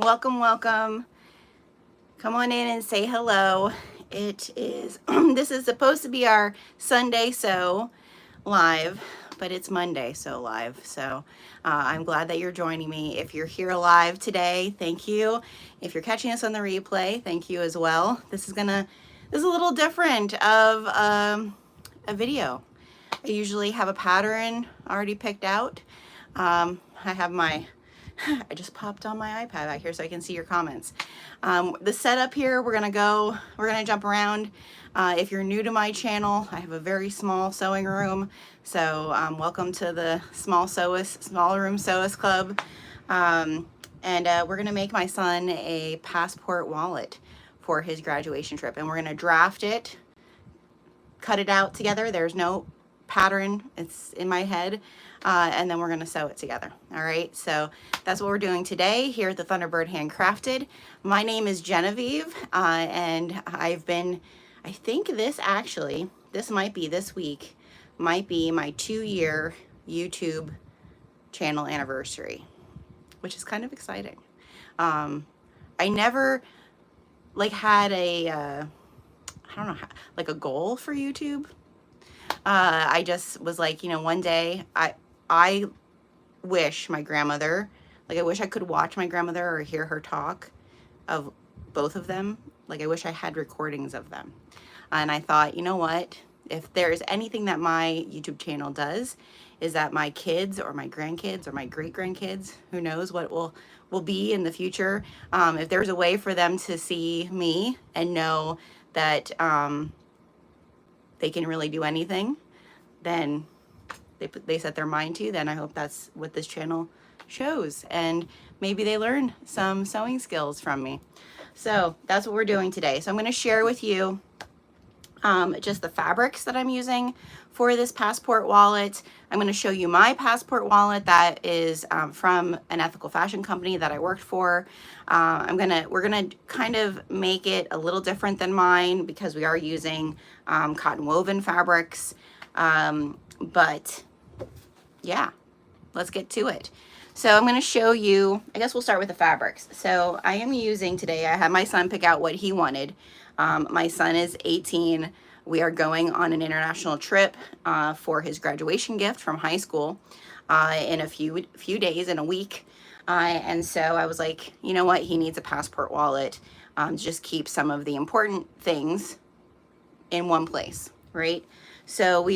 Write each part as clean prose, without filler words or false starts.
Welcome, welcome. Come on in and say hello. It is, this is supposed to be our Sunday Sew live, but it's Monday Sew live. So I'm glad that you're joining me. If you're here live today, thank you. If you're catching us on the replay, thank you as well. This is a little different of a video. I usually have a pattern already picked out. I have my I just popped on my iPad back here so I can see your comments. The setup here, we're gonna jump around. If you're new to my channel, I have a very small sewing room. So welcome to the Small Room Sewist Club. We're gonna make my son a passport wallet for his graduation trip. And we're gonna draft it, cut it out together. There's no pattern, it's in my head. And then we're going to sew it together. All right, so that's what we're doing today here at the Thunderbird Handcrafted. My name is Genevieve, and I think this might be this week, might be my 2-year YouTube channel anniversary, which is kind of exciting. I never had I don't know, like a goal for YouTube. I just was like, one day I wish my grandmother, I wish I could watch my grandmother or hear her talk of both of them. I wish I had recordings of them. And I thought, you know what? If there's anything that my YouTube channel does, is that my kids or my grandkids or my great-grandkids, who knows what will be in the future, if there's a way for them to see me and know that they can really do anything, then they set their mind to, then I hope that's what this channel shows, and maybe they learn some sewing skills from me. So that's what we're doing today. So I'm going to share with you just the fabrics that I'm using for this passport wallet. I'm going to show you my passport wallet that is from an ethical fashion company that I worked for. We're gonna kind of make it a little different than mine because we are using cotton woven fabrics. But yeah, let's get to it. So I'm going to show you, I guess we'll start with the fabrics. So I am using today, I had my son pick out what he wanted. My son is 18. We are going on an international trip for his graduation gift from high school in a few days, in a week. And so I was like, you know what, he needs a passport wallet to just keep some of the important things in one place, right? So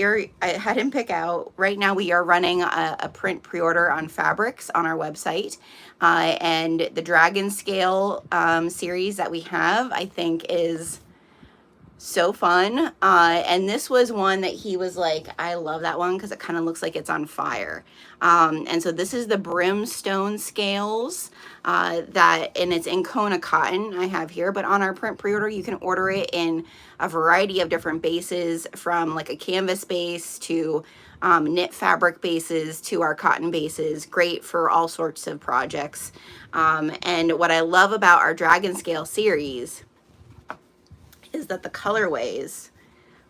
I had him pick out, right now we are running a print pre-order on fabrics on our website. And the Dragon Scale series that we have, I think is so fun. And this was one that he was like, I love that one because it kind of looks like it's on fire. And so this is the Brimstone scales and it's in Kona cotton I have here, but on our print pre-order, you can order it in a variety of different bases, from like a canvas base to knit fabric bases to our cotton bases. Great for all sorts of projects. And what I love about our Dragon Scale series is that the colorways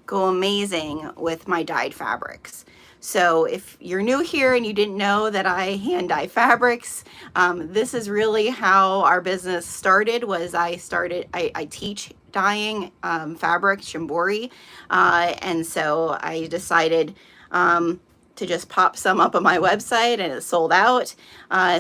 go amazing with my dyed fabrics. So if you're new here and you didn't know that I hand dye fabrics, this is really how our business started. I teach dyeing fabric, shibori, and so I decided to just pop some up on my website, and it sold out.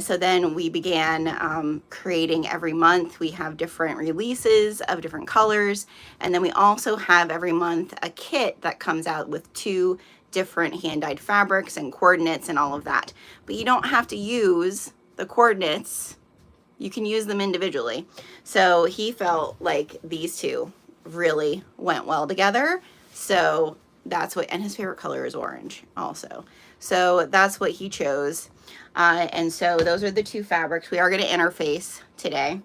So then we began creating every month. We have different releases of different colors. And then we also have every month a kit that comes out with 2 different hand-dyed fabrics and coordinates and all of that. But you don't have to use the coordinates. You can use them individually. So he felt like these 2 really went well together. So that's what, and his favorite color is orange also. So that's what he chose. And so those are the 2 fabrics. We are going to interface today.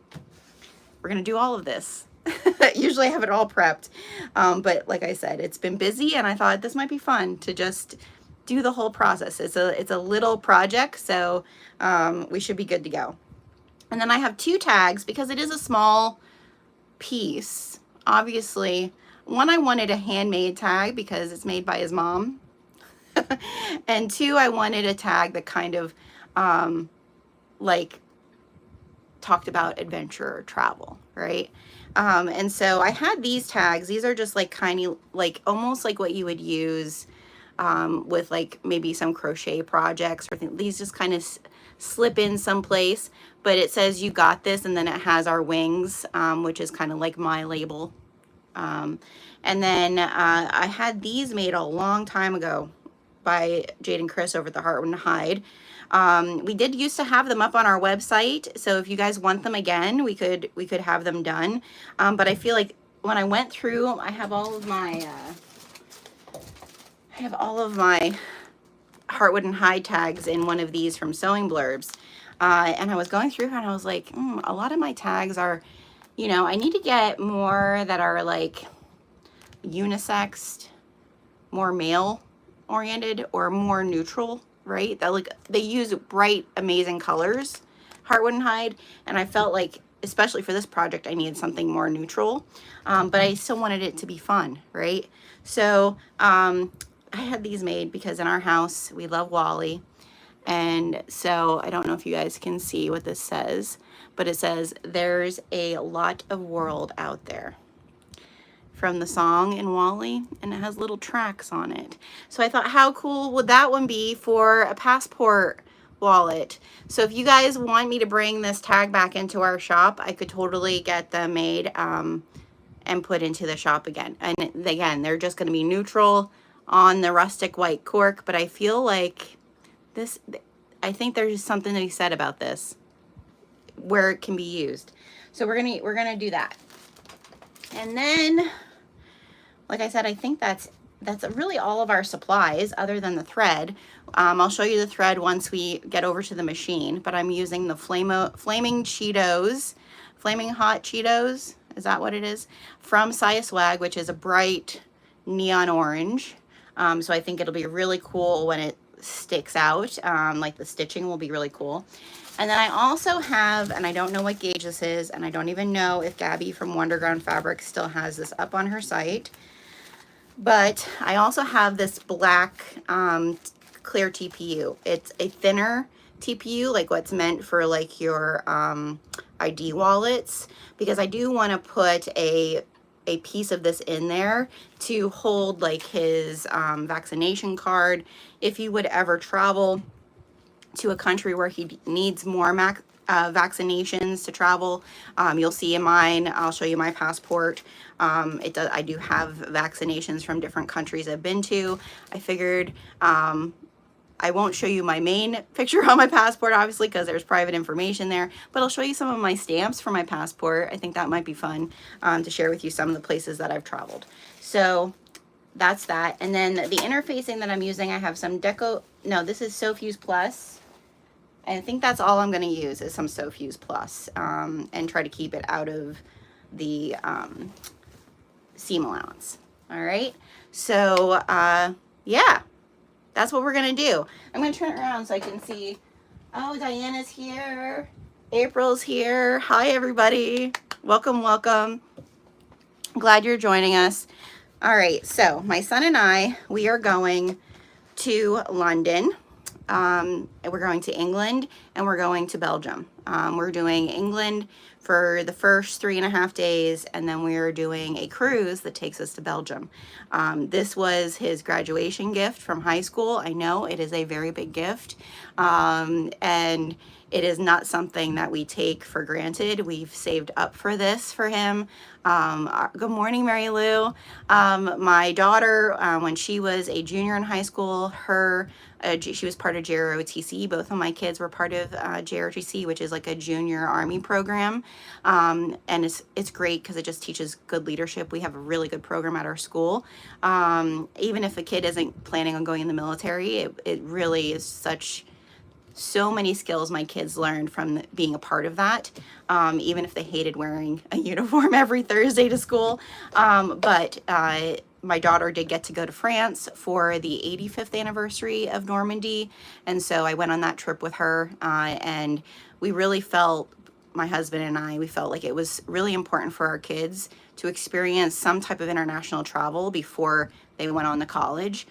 We're going to do all of this. Usually I have it all prepped. But like I said, it's been busy, and I thought this might be fun to just do the whole process. It's a little project, so we should be good to go. And then I have 2 tags because it is a small piece. Obviously, one, I wanted a handmade tag because it's made by his mom. And 2, I wanted a tag that kind of like talked about adventure or travel, right? And so I had these tags. These are just like kind of like almost like what you would use with like maybe some crochet projects or things. These just kind of slip in someplace, but it says you got this, and then it has our wings, which is kind of like my label. And then I had these made a long time ago by Jade and Chris over at the Heartwood and Hide. We did used to have them up on our website, so if you guys want them again, we could have them done. But I feel like when I went through, I have all of my Heartwood and Hide tags in one of these from Sewing Blurbs, and I was going through and I was like, a lot of my tags are, you know, I need to get more that are like unisexed, more male oriented, or more neutral, right? That like they use bright, amazing colors, Heartwood and Hide, and I felt like, especially for this project, I needed something more neutral, but I still wanted it to be fun, right? So I had these made because in our house we love Wally, and so I don't know if you guys can see what this says, but it says there's a lot of world out there, from the song in Wally, and it has little tracks on it. So I thought, how cool would that one be for a passport wallet? So if you guys want me to bring this tag back into our shop, I could totally get them made and put into the shop again. And again, they're just going to be neutral on the rustic white cork, but I feel like this, I think there's something to be said about this where it can be used. So we're gonna do that. And then, like I said, I think that's really all of our supplies other than the thread. I'll show you the thread once we get over to the machine, but I'm using the Flaming Cheetos, Flaming Hot Cheetos, is that what it is? From Saya Swag, which is a bright neon orange. So I think it'll be really cool when it sticks out, like the stitching will be really cool. And then I also have, and I don't know what gauge this is, and I don't even know if Gabby from Wonderground Fabric still has this up on her site, but I also have this black clear TPU. It's a thinner TPU, like what's meant for like your ID wallets, because I do want to put a piece of this in there to hold like his vaccination card if he would ever travel to a country where he needs more vaccinations to travel. You'll see in mine, I'll show you my passport. I do have vaccinations from different countries I've been to. I figured I won't show you my main picture on my passport, obviously, because there's private information there, but I'll show you some of my stamps for my passport. I think that might be fun to share with you some of the places that I've traveled. So that's that. And then the interfacing that I'm using, I have some this is Sofuse Plus. I think that's all I'm going to use is some Sofuse Plus, and try to keep it out of the seam allowance. All right. So yeah, that's what we're going to do. I'm going to turn it around so I can see. Oh, Diana's here. April's here. Hi, everybody. Welcome, welcome. Glad you're joining us. All right. So my son and I, we are going to London. We're going to England, and we're going to Belgium. We're doing England for the first 3.5 days, and then we are doing a cruise that takes us to Belgium. This was his graduation gift from high school. I know it is a very big gift, and it is not something that we take for granted. We've saved up for this for him. Good morning, Mary Lou. My daughter, when she was a junior in high school, she was part of JROTC. Both of my kids were part of JROTC, which is like a junior Army program. And it's great because it just teaches good leadership. We have a really good program at our school. Even if a kid isn't planning on going in the military, it really is so many skills my kids learned from being a part of that, even if they hated wearing a uniform every Thursday to school. But my daughter did get to go to France for the 85th anniversary of Normandy. And so I went on that trip with her, and we really felt, my husband and I, we felt like it was really important for our kids to experience some type of international travel before they went on to college.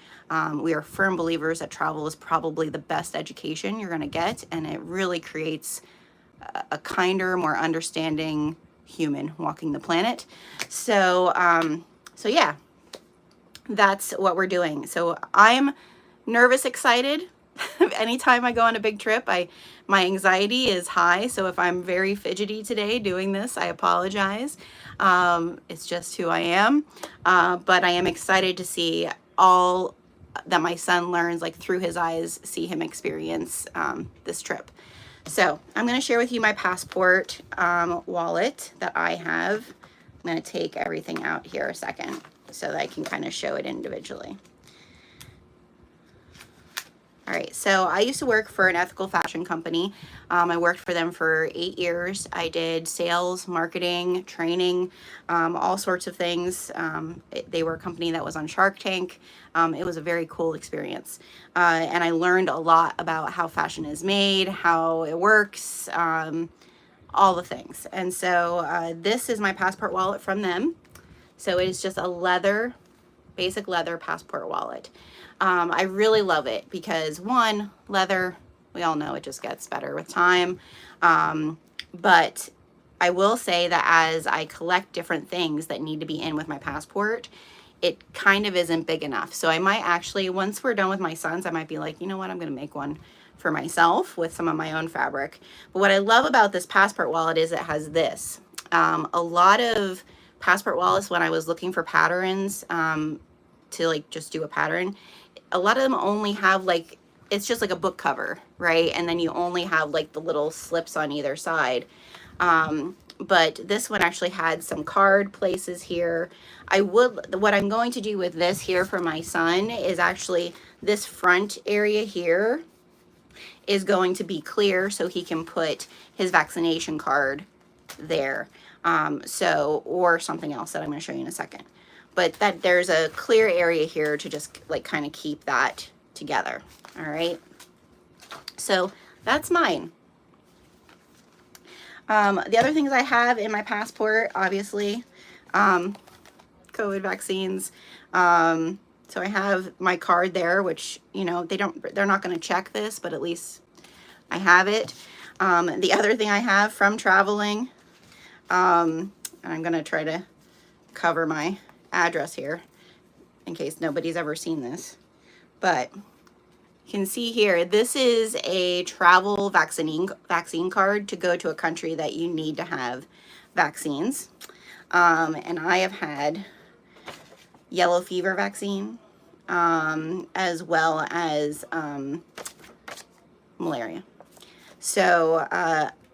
We are firm believers that travel is probably the best education you're going to get, and it really creates a kinder, more understanding human walking the planet. So, so yeah, that's what we're doing. So I'm nervous, excited. Anytime I go on a big trip, my anxiety is high. So if I'm very fidgety today doing this, I apologize. It's just who I am. But I am excited to see all that my son learns, like through his eyes, see him experience this trip. So I'm going to share with you my passport wallet that I have. I'm going to take everything out here a second so that I can kind of show it individually. All right, so I used to work for an ethical fashion company. I worked for them for 8 years. I did sales, marketing, training, all sorts of things. They were a company that was on Shark Tank. It was a very cool experience. And I learned a lot about how fashion is made, how it works, all the things. And so this is my passport wallet from them. So it is just a leather, basic leather passport wallet. I really love it because one, leather, we all know it just gets better with time. But I will say that as I collect different things that need to be in with my passport, it kind of isn't big enough. So I might actually, once we're done with my sons, I might be like, you know what, I'm going to make one for myself with some of my own fabric. But what I love about this passport wallet is it has this. A lot of passport wallets, when I was looking for patterns to like just do a pattern, a lot of them only have like, it's just like a book cover, right? And then you only have like the little slips on either side. But this one actually had some card places here. What I'm going to do with this here for my son is actually this front area here is going to be clear so he can put his vaccination card there. Or something else that I'm going to show you in a second. But that there's a clear area here to just like kind of keep that together. All right. So that's mine. The other things I have in my passport, obviously, COVID vaccines. So I have my card there, which, you know, they're not going to check this, but at least I have it. The other thing I have from traveling, and I'm going to try to cover my address here in case nobody's ever seen this, but you can see here, this is a travel vaccine card to go to a country that you need to have vaccines. And I have had yellow fever vaccine, as well as malaria. So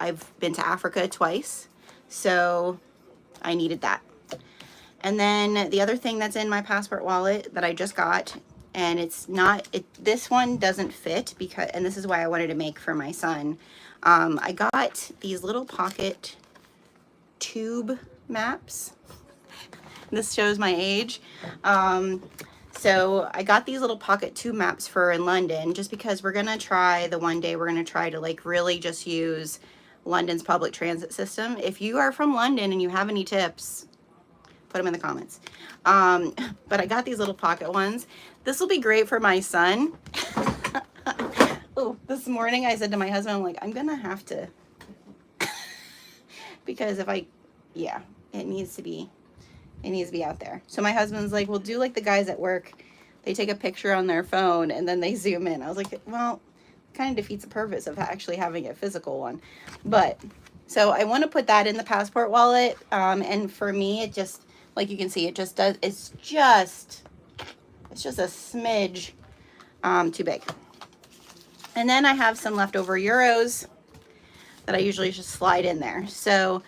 I've been to Africa twice, so I needed that. And then the other thing that's in my passport wallet that I just got, and this one doesn't fit because, and this is why I wanted to make for my son. I got these little pocket tube maps. This shows my age. So I got these little pocket tube maps for in London, just because we're going to try one day we're going to try to like really just use London's public transit system. If you are from London and you have any tips, put them in the comments. But I got these little pocket ones. This will be great for my son. Oh, this morning I said to my husband, I'm like, I'm gonna have to, because it needs to be out there. So my husband's like, well, do like the guys at work. They take a picture on their phone and then they zoom in. I was like, well, kind of defeats the purpose of actually having a physical one. But so I want to put that in the passport wallet. And for me, it just, like you can see, it's just a smidge too big. And then I have some leftover euros that I usually just slide in there. So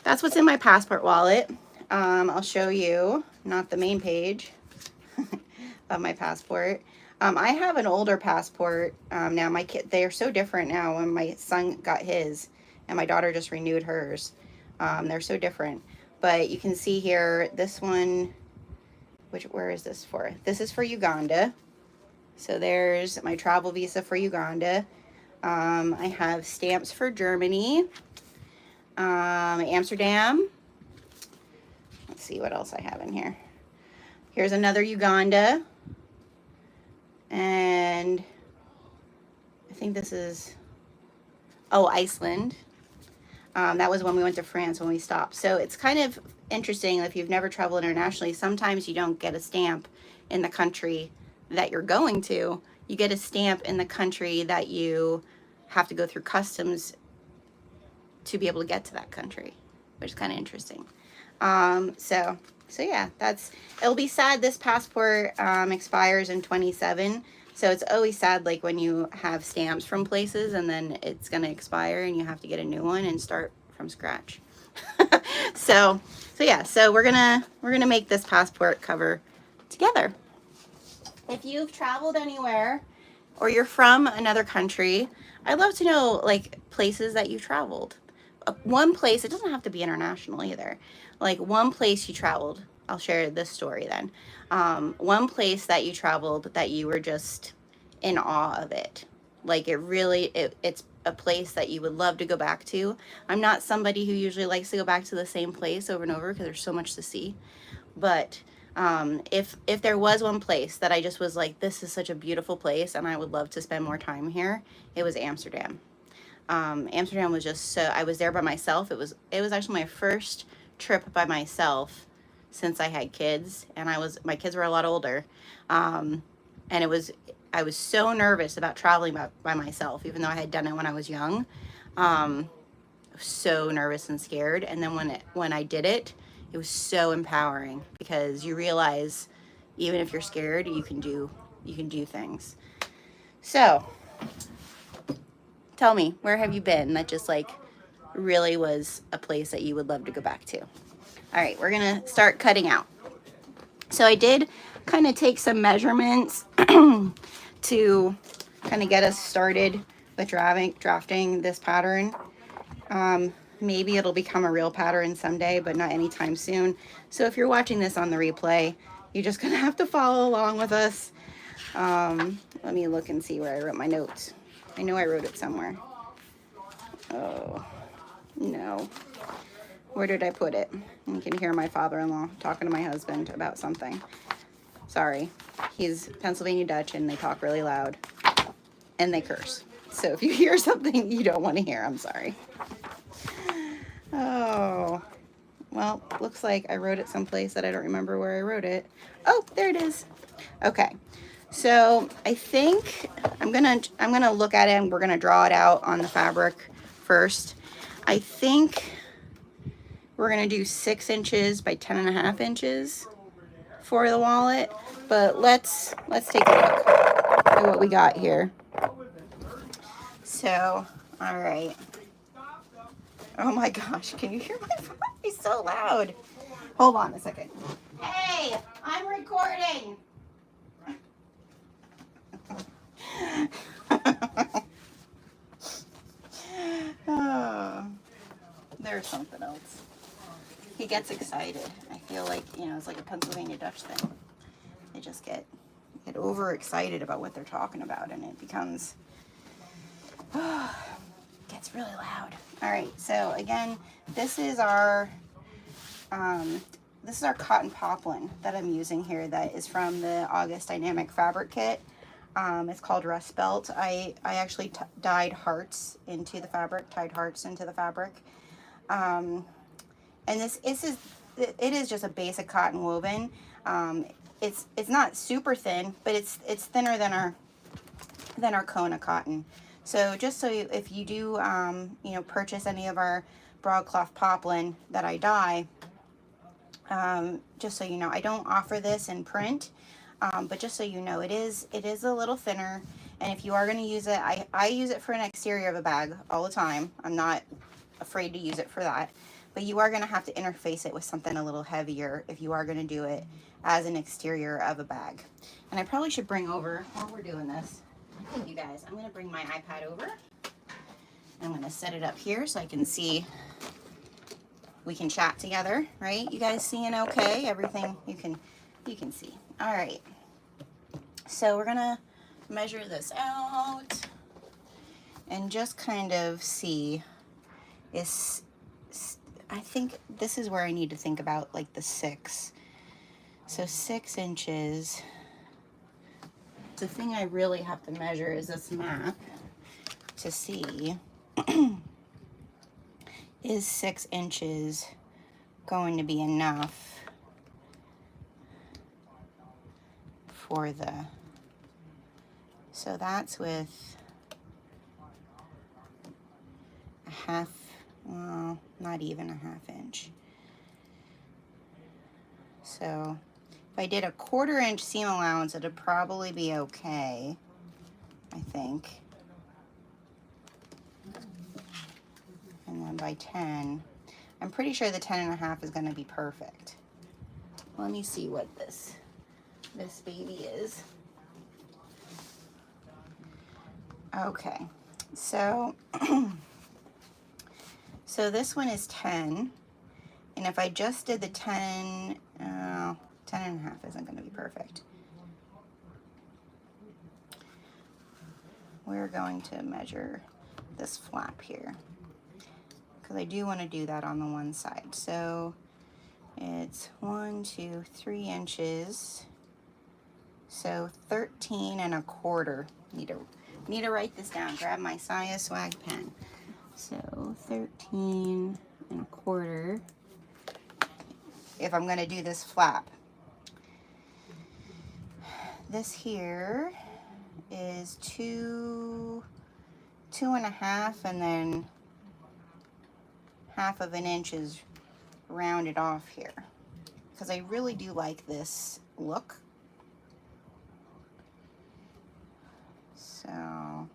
that's what's in my passport wallet. I'll show you, not the main page of my passport. I have an older passport now. My kid, they are so different now. When my son got his and my daughter just renewed hers, they're so different. But you can see here, this one, where is this for? This is for Uganda. So there's my travel visa for Uganda. I have stamps for Germany, Amsterdam. Let's see what else I have in here. Here's another Uganda. And I think this is, Iceland. That was when we went to France when we stopped. So it's kind of interesting if you've never traveled internationally. Sometimes you don't get a stamp in the country that you're going to. You get a stamp in the country that you have to go through customs to be able to get to that country, which is kind of interesting. So yeah, it'll be sad this passport expires in 27. So it's always sad, like when you have stamps from places and then it's going to expire and you have to get a new one and start from scratch. So yeah, so we're gonna make this passport cover together. If you've traveled anywhere or you're from another country, I'd love to know like places that you've traveled. One place, it doesn't have to be international either. Like one place you traveled. I'll share this story then. One place that you traveled that you were just in awe of it. Like it's a place that you would love to go back to. I'm not somebody who usually likes to go back to the same place over and over because there's so much to see. But if there was one place that I just was like, this is such a beautiful place and I would love to spend more time here, it was Amsterdam. Amsterdam was just so, I was there by myself. It was actually my first trip by myself since I had kids, and my kids were a lot older. And I was so nervous about traveling by myself, even though I had done it when I was young. So nervous and scared. And then when I did it, it was so empowering because you realize even if you're scared, you can do things. So tell me, where have you been that just like really was a place that you would love to go back to? All right, we're gonna start cutting out. So I did kind of take some measurements to kind of get us started with drafting this pattern. Maybe it'll become a real pattern someday, but not anytime soon. So if you're watching this on the replay, you're just gonna have to follow along with us. Let me look and see where I wrote my notes. I know I wrote it somewhere. Oh, no. Where did I put it? You can hear my father-in-law talking to my husband about something. Sorry. He's Pennsylvania Dutch and they talk really loud and they curse. So if you hear something you don't want to hear, I'm sorry. Oh, well, looks like I wrote it someplace that I don't remember where I wrote it. Oh, there it is. Okay. So I think I'm gonna look at it and we're gonna draw it out on the fabric first. I think we're gonna do 6 inches by 10.5 inches for the wallet, but let's take a look at what we got here. So, all right. Oh my gosh, can you hear my voice? It's so loud. Hold on a second. Hey, I'm recording. Oh, there's something else. He gets excited. I feel like, it's like a Pennsylvania Dutch thing. They just get overexcited about what they're talking about, and it becomes, gets really loud. All right, so again, this is our cotton poplin that I'm using here that is from the August Dynamic Fabric Kit. It's called Rust Belt. I actually dyed hearts into the fabric, tied hearts into the fabric. And it is just a basic cotton woven. It's not super thin, but it's thinner than our Kona cotton. So just so if you do purchase any of our broadcloth poplin that I dye, just so you know, I don't offer this in print, but just so you know, it is a little thinner. And if you are going to use it, I use it for an exterior of a bag all the time. I'm not afraid to use it for that. But you are going to have to interface it with something a little heavier if you are going to do it as an exterior of a bag. And I probably should bring over, while we're doing this, you guys, I'm going to bring my iPad over. I'm going to set it up here so I can see, we can chat together, right? You guys seeing okay? Everything you can see. All right. So we're going to measure this out and just kind of see I think this is where I need to think about like the 6. So 6 inches. The thing I really have to measure is this map to see is 6 inches going to be enough for the, so that's with a half, well, not even a half inch. So if I did a 1/4 inch seam allowance, it'd probably be okay, I think. And then by 10, I'm pretty sure the 10.5 is going to be perfect. Let me see what this baby is. Okay, so so this one is 10, and if I just did the 10, 10.5 isn't going to be perfect. We're going to measure this flap here, because I do want to do that on the one side. So it's 1, 2, 3 inches. So 13.25. Need to write this down. Grab my Saya Swag pen. So 13.25. If I'm going to do this flap. This here is 2.5, and then 1/2 inch is rounded off here, because I really do like this look. So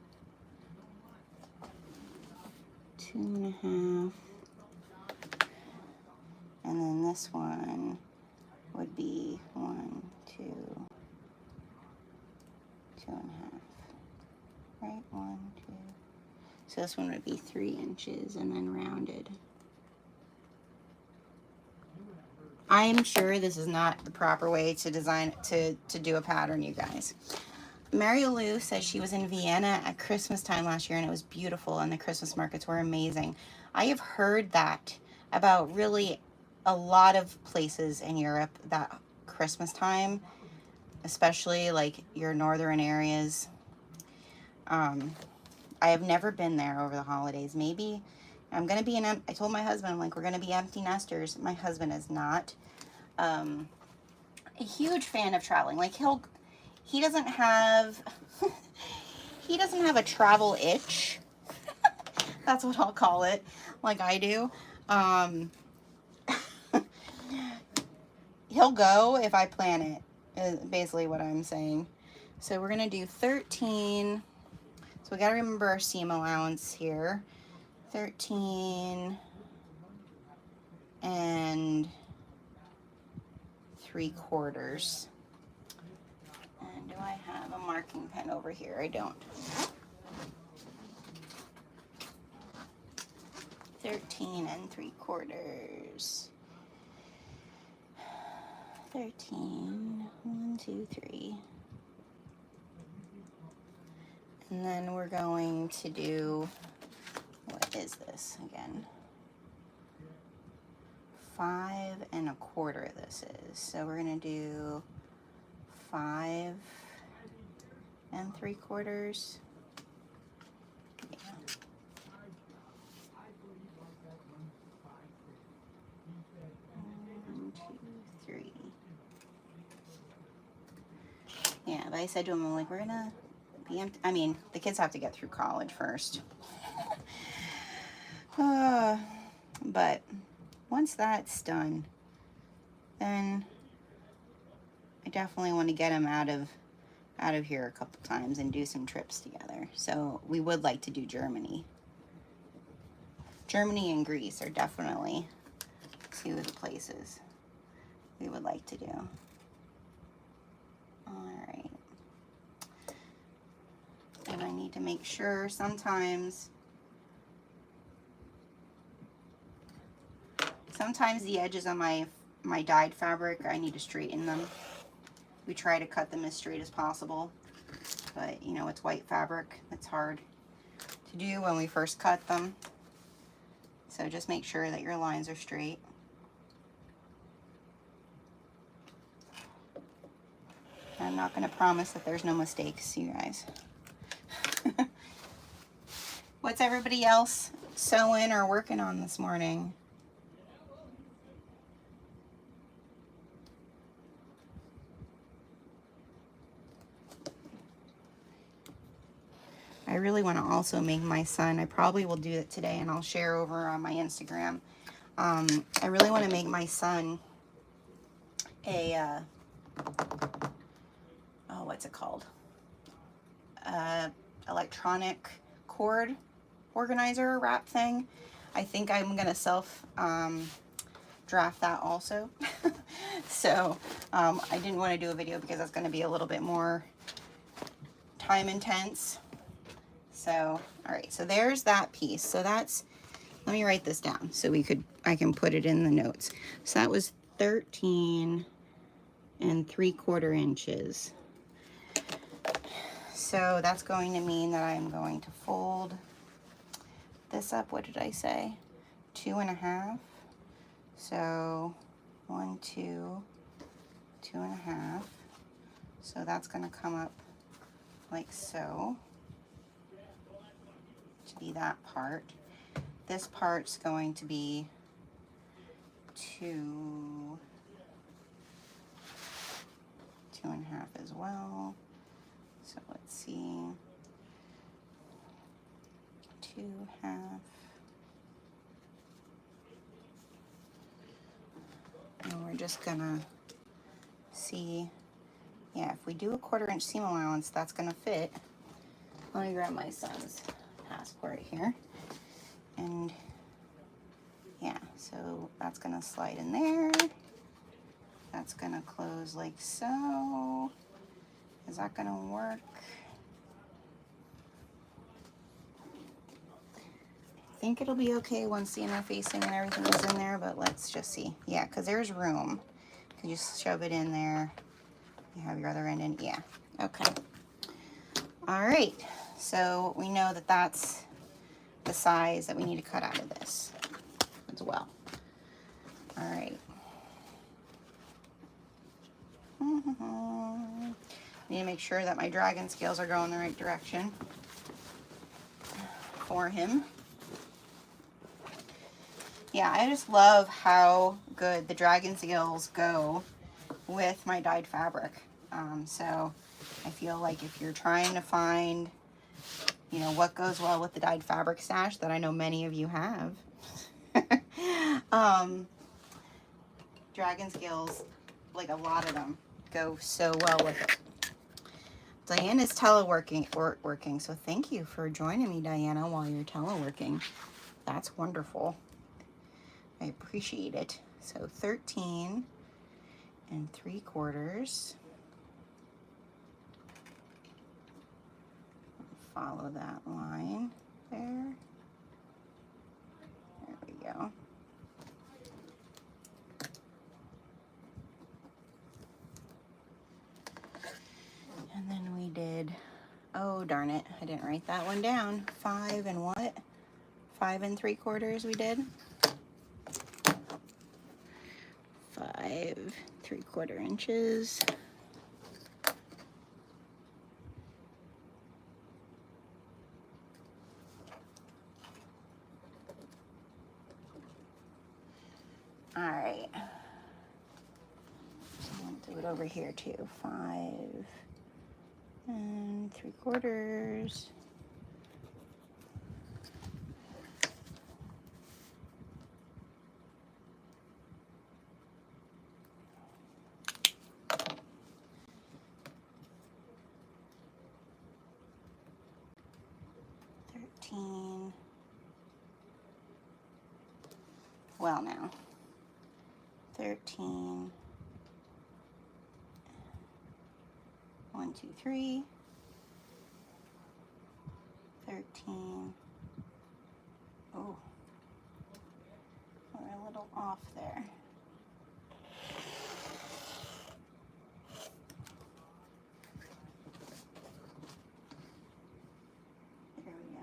2.5, and then this one would be 1, 2, 2.5, right? 1, 2. So this one would be 3 inches and then rounded. I am sure this is not the proper way to design to do a pattern, you guys. Mary Lou says she was in Vienna at Christmas time last year and it was beautiful and the Christmas markets were amazing. I have heard that about really a lot of places in Europe that Christmas time, especially like your northern areas. I have never been there over the holidays. Maybe I'm going to be I told my husband, I'm like, we're going to be empty nesters. My husband is not a huge fan of traveling. Like he doesn't have a travel itch. That's what I'll call it, like I do. He'll go if I plan it, is basically what I'm saying. So we're gonna do 13. So we gotta remember our seam allowance here. 13 and 3/4. And do I have a marking pen over here? I don't. 13 3/4. 13, 1, 2, 3. And then we're going to do, what is this again? 5.25 this is. So we're going to do 5 3/4. Yeah. 1, 2, 3. Yeah, but I said to him, I'm like, we're going to be empty. I mean, the kids have to get through college first. But once that's done, then I definitely want to get them out of here a couple times and do some trips together. So we would like to do Germany. Germany and Greece are definitely 2 of the places we would like to do. All right. And I need to make sure sometimes the edges on my dyed fabric, I need to straighten them. We try to cut them as straight as possible, but you know, it's white fabric. It's hard to do when we first cut them. So just make sure that your lines are straight. I'm not going to promise that there's no mistakes, you guys. What's everybody else sewing or working on this morning? I really want to also make my son, I probably will do it today and I'll share over on my Instagram. I really want to make my son a, oh, what's it called? Electronic cord organizer wrap thing. I think I'm going to self draft that also. So I didn't want to do a video because that's going to be a little bit more time intense. So, all right, so there's that piece. So that's, let me write this down so I can put it in the notes. So that was 13 3/4 inches. So that's going to mean that I'm going to fold this up. What did I say? 2.5. So 1, 2, 2.5. So that's going to come up like so, to be that part. This part's going to be 2.5 as well. So let's see, 2.5. And we're just gonna see, yeah, if we do a 1/4 inch seam allowance, that's gonna fit. Let me grab my son's passport here. And yeah, so that's gonna slide in there. That's gonna close like so. Is that gonna work? I think it'll be okay once the interfacing and everything is in there, but let's just see. Yeah, because there's room. You can just shove it in there. You have your other end in, yeah, okay. All right, so we know that that's the size that we need to cut out of this as well. All right. Need to make sure that my dragon scales are going the right direction for him. Yeah, I just love how good the dragon scales go with my dyed fabric. So I feel like if you're trying to find, you know, what goes well with the dyed fabric stash that I know many of you have, dragon scales, like a lot of them, go so well with it. Diana's teleworking, so thank you for joining me, Diana, while you're teleworking. That's wonderful. I appreciate it. So 13 3/4. Follow that line there. There we go. And then we did, oh darn it, I didn't write that one down. 5 and what? 5 3/4 we did. 5 3/4 inches. All right. I'll do it over here too. 5 3/4. Well now, 13, 1, 2, 3, 13, oh, we're a little off there. There we go.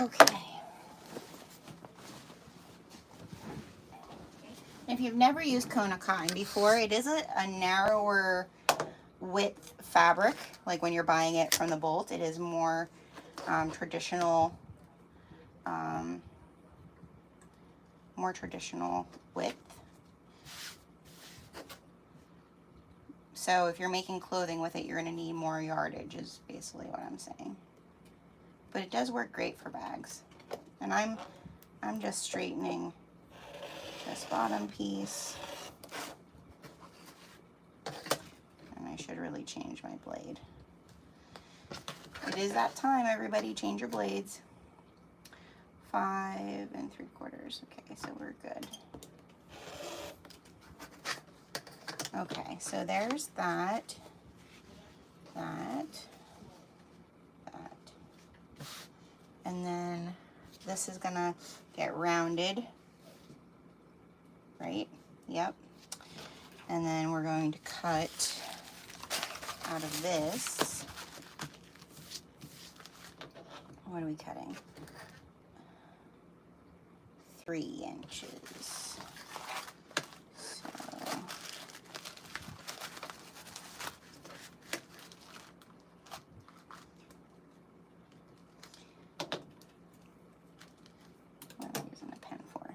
Okay. If you've never used Kona cotton before, it is a narrower width fabric, like when you're buying it from the Bolt. It is more traditional, width. So if you're making clothing with it, you're going to need more yardage, is basically what I'm saying. But it does work great for bags. And I'm just straightening this bottom piece. And I should really change my blade. It is that time, everybody. Change your blades. 5 3/4. Okay, so we're good. Okay, so there's that, that. And then this is gonna get rounded, right? Yep. And then we're going to cut out of this. What are we cutting? 3 inches. So what am I using a pen for?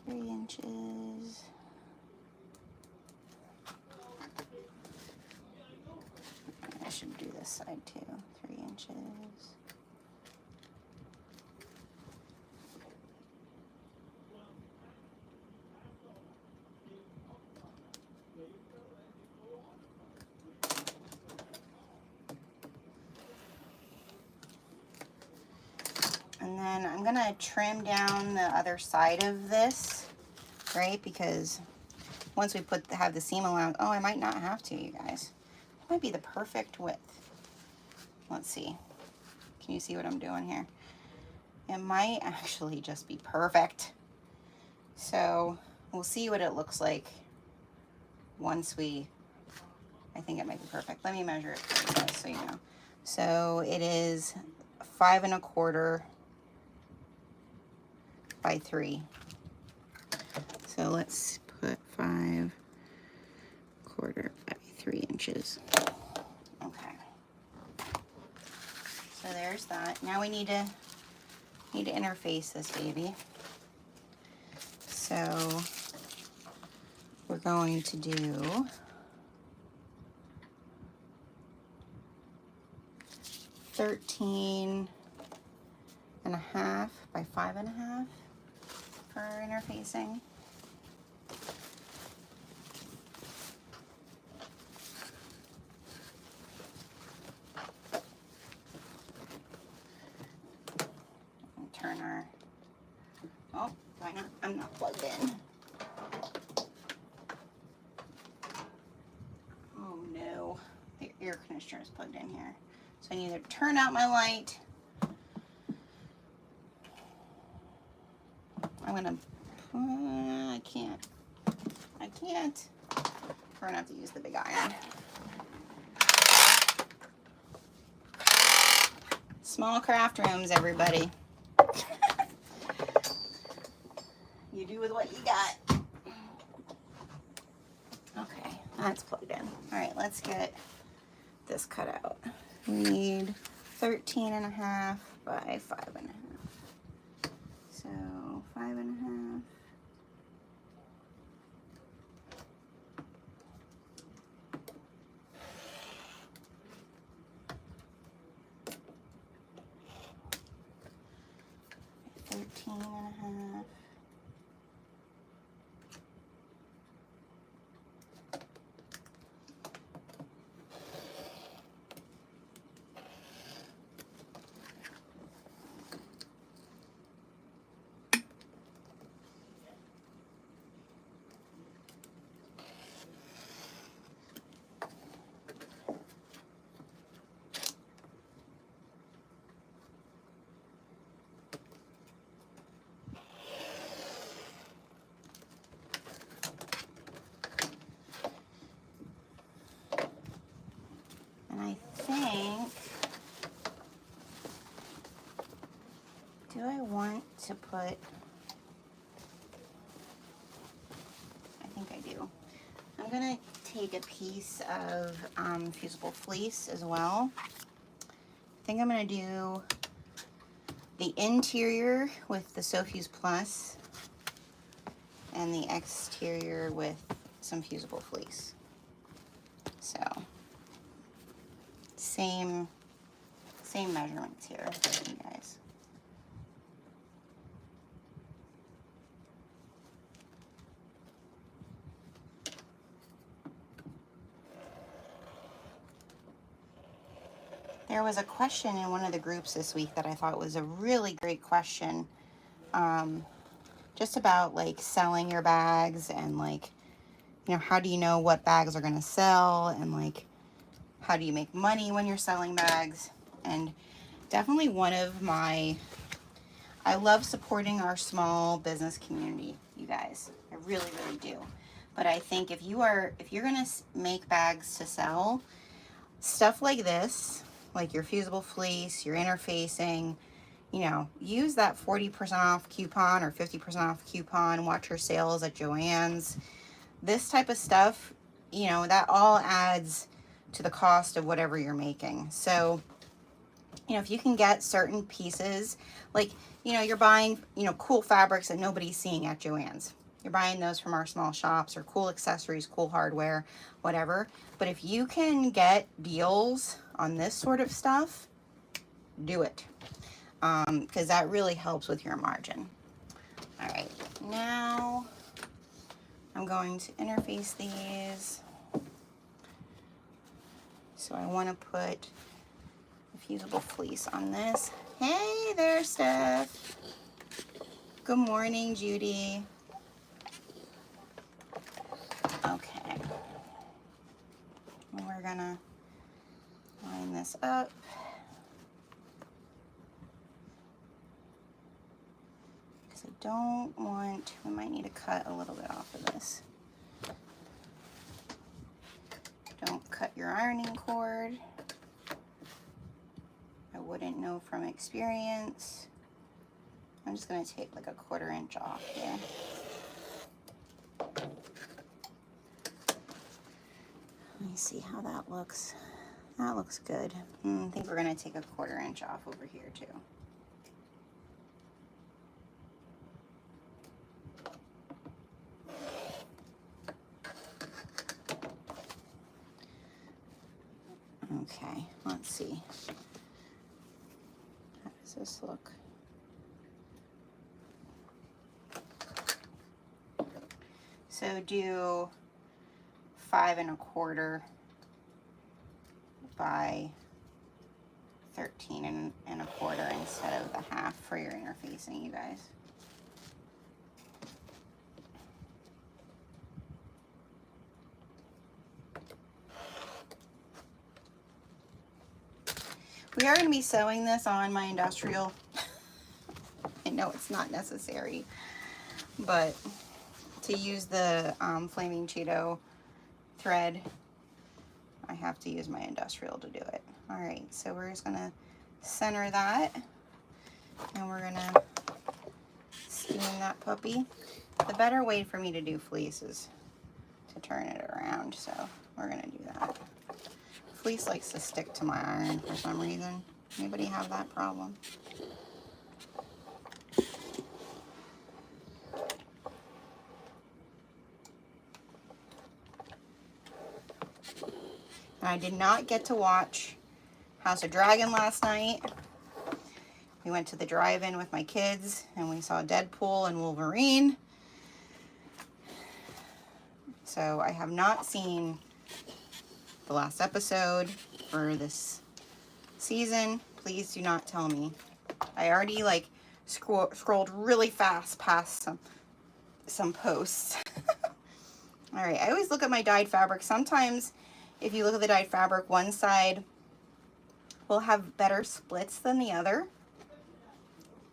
3 inches. I should do this side too. 3 inches. And then I'm gonna trim down the other side of this, right? Because once we have the seam allowance, oh, I might not have to, you guys. It might be the perfect width. Let's see. Can you see what I'm doing here? It might actually just be perfect. So we'll see what it looks like once I think it might be perfect. Let me measure it for you guys so you know. So it is 5 1/4 by 3. So let's put 5 1/4 by 3 inches. Okay. So there's that. Now we need to interface this baby. So we're going to do 13 1/2 by 5 1/2 for interfacing. Turn our, oh, I'm not plugged in. Oh no, the air conditioner is plugged in here. So I need to turn out my light. I'm gonna, I can't. We're gonna have to use the big iron. Small craft rooms, everybody. You do with what you got. Okay, that's plugged in. All right, let's get this cut out. We need 13 1/2 by 5 1/2. So 5 1/2. Thirteen and a half. I think, do I want to put, I think I do. I'm gonna take a piece of fusible fleece as well. I think I'm going to do the interior with the SoFuse Plus and the exterior with some fusible fleece. So same measurements here, you guys. There was a question in one of the groups this week that I thought was a really great question, just about like selling your bags and like, you know, how do you know what bags are going to sell, and like, how do you make money when you're selling bags? And definitely one of my, I love supporting our small business community, you guys. I really, really do. But I think if you're going to make bags to sell, stuff like this, like your fusible fleece, your interfacing, you know, use that 40% off coupon or 50% off coupon, watch your sales at Joann's. This type of stuff, you know, that all adds to the cost of whatever you're making. So, you know, if you can get certain pieces, like, you know, you're buying, you know, cool fabrics that nobody's seeing at Joann's. You're buying those from our small shops, or cool accessories, cool hardware, whatever. But if you can get deals on this sort of stuff, do it. Because that really helps with your margin. All right, now I'm going to interface these. So I want to put a fusible fleece on this. Hey there, Steph. Good morning, Judy. Okay. And we're gonna line this up. Because I don't want, we might need to cut a little bit off of this. Don't cut your ironing cord. I wouldn't know from experience. I'm just gonna take like a 1/4 inch off here. Let me see how that looks. That looks good. I think we're gonna take a 1/4 inch off over here too. Okay, let's see. How does this look? So do 5 1/4 by 13 1/4 instead of the half for your interfacing, you guys. We are going to be sewing this on my industrial. I know it's not necessary, but to use the Flaming Cheeto thread, I have to use my industrial to do it. All right, so we're just going to center that, and we're going to steam that puppy. The better way for me to do fleece is to turn it around, so we're going to do that. Fleece likes to stick to my iron for some reason. Anybody have that problem? I did not get to watch House of Dragon last night. We went to the drive-in with my kids and we saw Deadpool and Wolverine. So I have not seen the last episode for this season. Please do not tell me. I already like scrolled really fast past some posts. All right, I always look at my dyed fabric. Sometimes if you look at the dyed fabric, one side will have better splits than the other.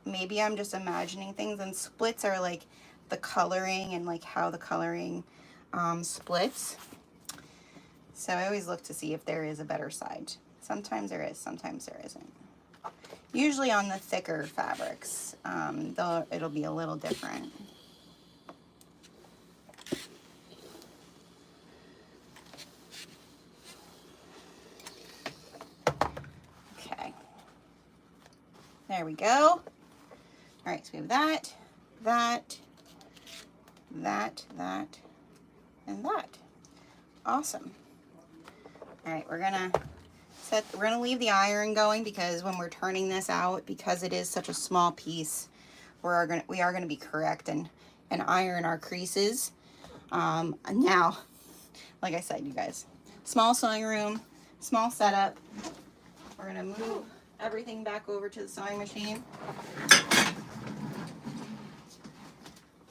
Maybe I'm just imagining things, and splits are like the coloring and like how the coloring splits. So I always look to see if there is a better side. Sometimes there is, sometimes there isn't. Usually on the thicker fabrics, it'll be a little different. There we go. All right, so we have that, that, that, and that. Awesome. All right, we're gonna leave the iron going because when we're turning this out, because it is such a small piece, we are gonna be correct and iron our creases. Now, like I said, you guys, small sewing room, small setup. We're gonna move everything back over to the sewing machine.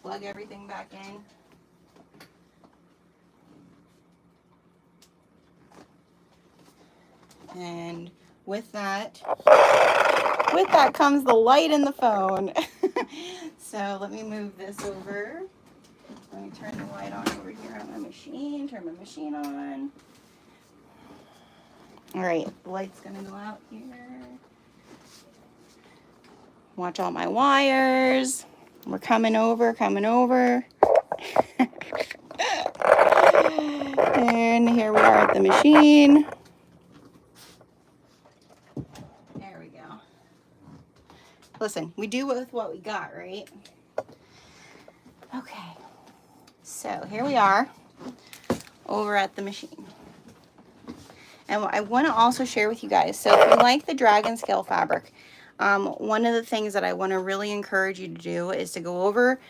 Plug everything back in. And with that comes the light in the phone. So let me move this over. Let me turn the light on over here on my machine. Turn my machine on. All right, the light's gonna go out here. Watch all my wires. We're coming over. And here we are at the machine. There we go. Listen, we do with what we got, right? Okay. So here we are over at the machine. And I want to also share with you guys, so if you like the dragon scale fabric, one of the things that I want to really encourage you to do is to go over,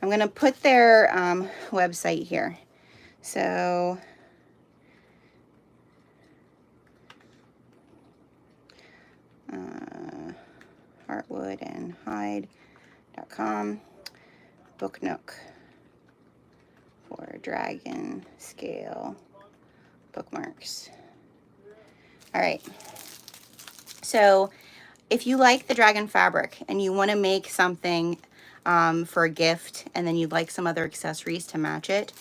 I'm going to put their website here. So heartwoodandhide.com, Book Nook for dragon scale bookmarks. All right, so if you like the dragon fabric and you want to make something for a gift, and then you'd like some other accessories to match it,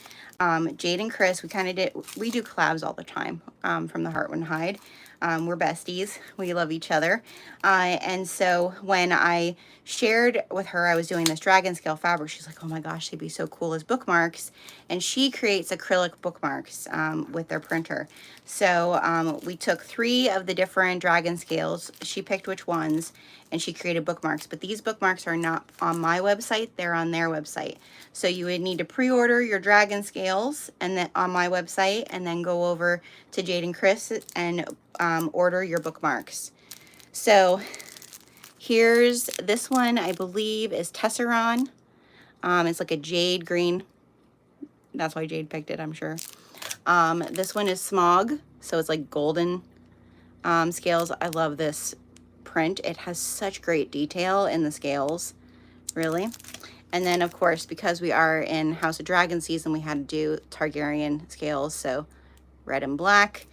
Jade and Chris, we do collabs all the time from the Heartwood and Hide. We're besties. We love each other. And so when I shared with her I was doing this dragon scale fabric, she's like, oh my gosh, they'd be so cool as bookmarks. And she creates acrylic bookmarks with their printer. So we took 3 of the different dragon scales. She picked which ones, and she created bookmarks. But these bookmarks are not on my website, they're on their website. So you would need to pre-order your dragon scales and then on my website, and then go over to Jade and Chris and order your bookmarks. So here's this one, I believe is Tesseron. It's like a jade green. That's why Jade picked it, I'm sure. This one is Smog, so it's like golden scales. I love this print. It has such great detail in the scales, really. And then, of course, because we are in House of Dragon season, we had to do Targaryen scales, so red and black.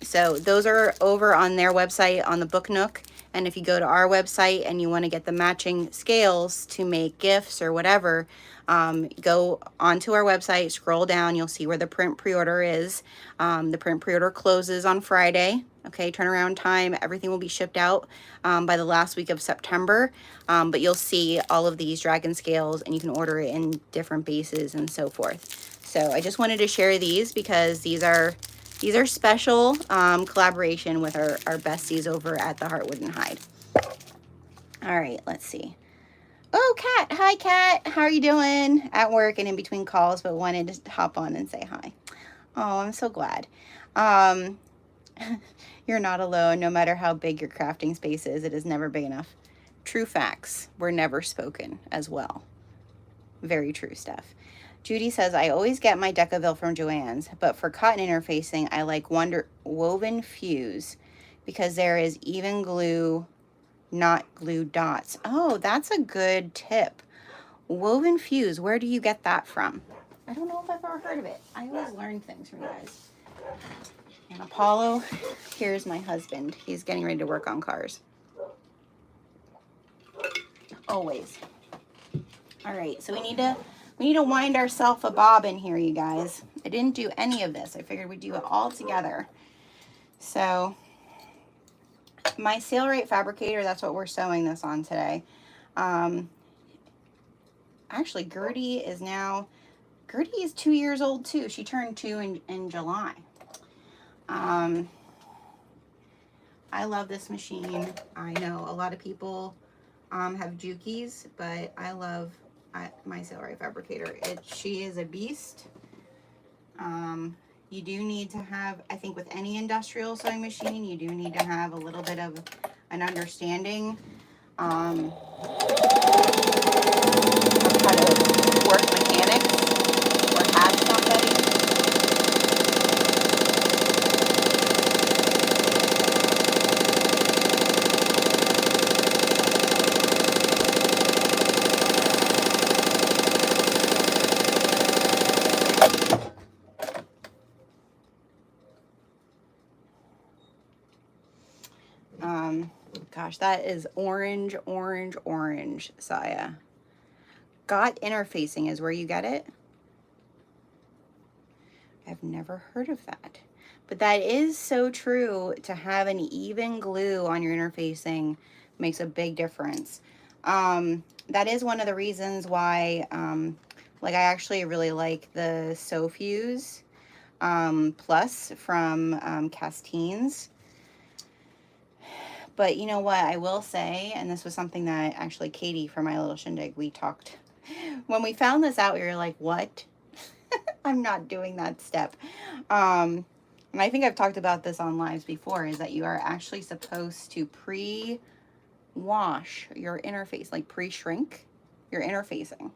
So those are over on their website on the Book Nook. And if you go to our website and you want to get the matching scales to make gifts or whatever, go onto our website, scroll down, you'll see where the print pre-order is. The print pre-order closes on Friday. Okay, turnaround time, everything will be shipped out by the last week of September. But you'll see all of these dragon scales, and you can order it in different bases and so forth. So I just wanted to share these because these are special collaboration with our besties over at the Heartwood and Hide. All right, let's see. Oh, Kat. Hi, Kat. How are you doing? At work and in between calls, but wanted to hop on and say hi. Oh, I'm so glad. You're not alone. No matter how big your crafting space is, it is never big enough. True facts were never spoken as well. Very true, Steph. Judy says, I always get my Decaville from Joann's, but for cotton interfacing, I like Woven Fuse because there is even glue, not glue dots. Oh, that's a good tip. Woven Fuse, where do you get that from? I don't know if I've ever heard of it. I always learn things from you guys. And Apollo, here's my husband. He's getting ready to work on cars. Always. All right, so we need to wind ourselves a bob in here, you guys. I didn't do any of this. I figured we'd do it all together. So my Sale Rate Fabricator, that's what we're sewing this on today. Actually, Gertie is 2 years old too. She turned 2 in July. I I love this machine. I know a lot of people have Jukies, but I love my Sailrite Fabricator. She is a beast. You do need to have, I think with any industrial sewing machine, you do need to have a little bit of an understanding of how to work mechanics, or have somebody. Gosh, that is orange, orange, orange, Saya. Got interfacing is where you get it? I've never heard of that. But that is so true. To have an even glue on your interfacing makes a big difference. That is one of the reasons why, like, I actually really like the SewFuse Plus from Castines. But you know what, I will say, and this was something that actually Katie from My Little Shindig, we talked. When we found this out, we were like, what? I'm not doing that step. And I think I've talked about this on lives before, is that you are actually supposed to pre-wash your interface, like pre-shrink your interfacing.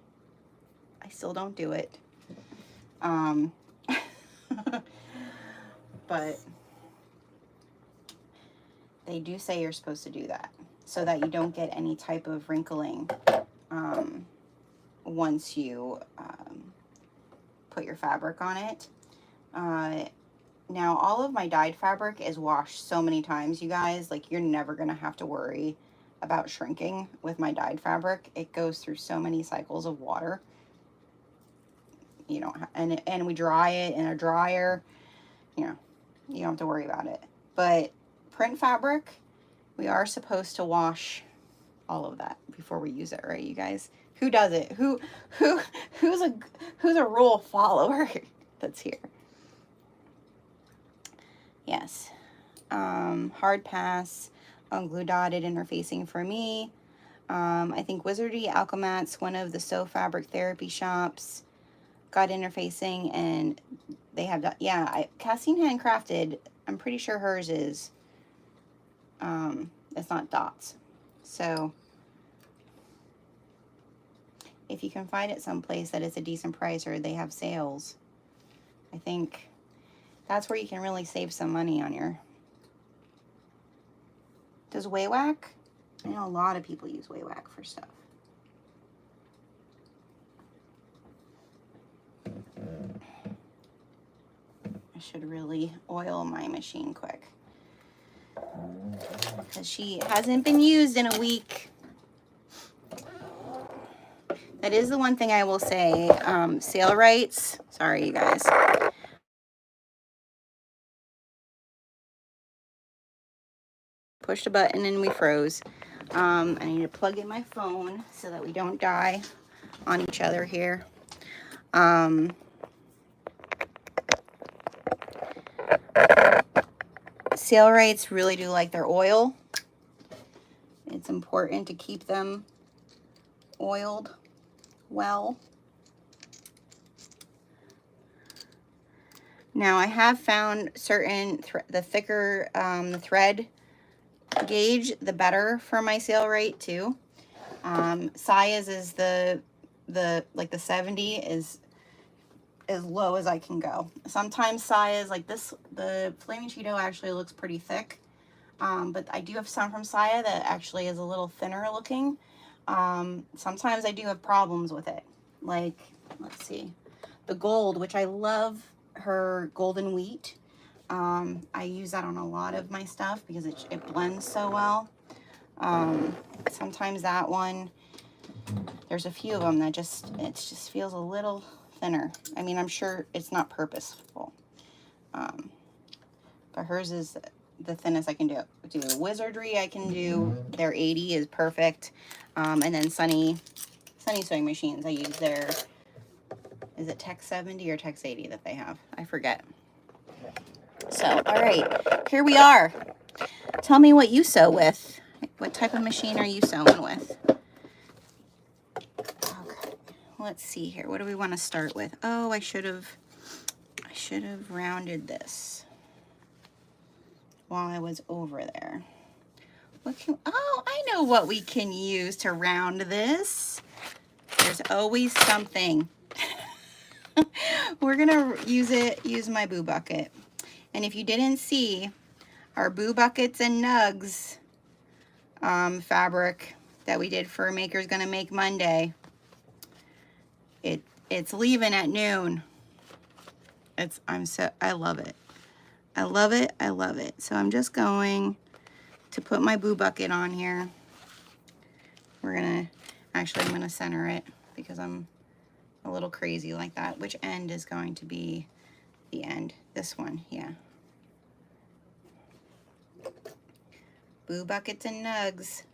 I still don't do it. But they do say you're supposed to do that so that you don't get any type of wrinkling once you put your fabric on it. Now, all of my dyed fabric is washed so many times, you guys. Like, you're never going to have to worry about shrinking with my dyed fabric. It goes through so many cycles of water. You know, and we dry it in a dryer. You know, you don't have to worry about it. But print fabric, we are supposed to wash all of that before we use it, right, you guys? Who does it? Who's a rule follower that's here? Yes. Hard pass on glue dotted interfacing for me. I think Wizardy Alchemat's one of the Sew Fabric Therapy shops. Got interfacing, and they have that. Yeah, Castine Handcrafted, I'm pretty sure hers is it's not dots. So if you can find it someplace that it's a decent price, or they have sales, I think that's where you can really save some money on your... Does Waywack? I know a lot of people use Waywack for stuff. I should really oil my machine quick, because she hasn't been used in a week. That is the one thing I will say. Sailrites, sorry you guys. Pushed a button and we froze. I need to plug in my phone so that we don't die on each other here. Sailrites really do like their oil. It's important to keep them oiled well. Now I have found certain, the thicker the thread gauge, the better for my Sailrite too. Saya's is the like the 70 is as low as I can go. Sometimes Saya's like this, the Flaming Cheeto actually looks pretty thick. But I do have some from Saya that actually is a little thinner looking. Sometimes I do have problems with it. Like, let's see, the gold, which I love her golden wheat. I use that on a lot of my stuff because it blends so well. Sometimes that one, there's a few of them that it just feels a little thinner. I mean, I'm sure it's not purposeful. But hers is the thinnest I can do. Wizardry I can do, their 80 is perfect. And then Sunny Sewing Machines, I use their, is it Tex 70 or Tex 80 that they have? I forget. So, all right, here we are. Tell me what you sew with. What type of machine are you sewing with? Okay, let's see here. What do we want to start with? Oh, I should have rounded this while I was over there. Oh, I know what we can use to round this. There's always something. We're gonna use my Boo Bucket. And if you didn't see, our Boo Buckets and Nugs fabric that we did for Maker's Gonna Make Monday, it's leaving at noon. I love it. I love it, I love it. So I'm just going to put my Boo Bucket on here. I'm gonna center it because I'm a little crazy like that. Which end is going to be the end? This one, yeah. Boo Buckets and Nugs.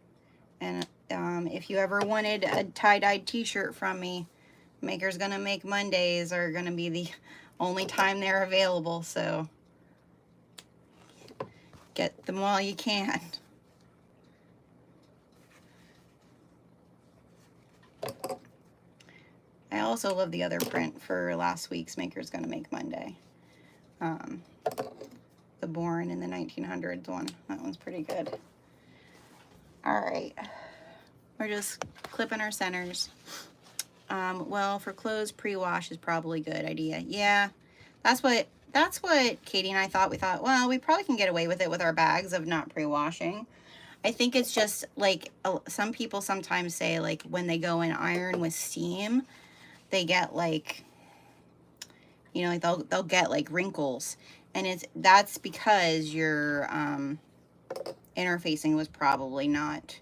And if you ever wanted a tie-dyed t-shirt from me, Maker's Gonna Make Mondays are gonna be the only time they're available, so get them while you can. I also love the other print for last week's Maker's Gonna Make Monday. The Born in the 1900s one. That one's pretty good. All right. We're just clipping our centers. Well, for clothes, pre-wash is probably a good idea. Yeah, that's what Katie and I thought. We thought, well, we probably can get away with it with our bags of not pre-washing. I think it's just like some people sometimes say, like, when they go in iron with steam, they get like, you know, like they'll get like wrinkles, and that's because your interfacing was probably not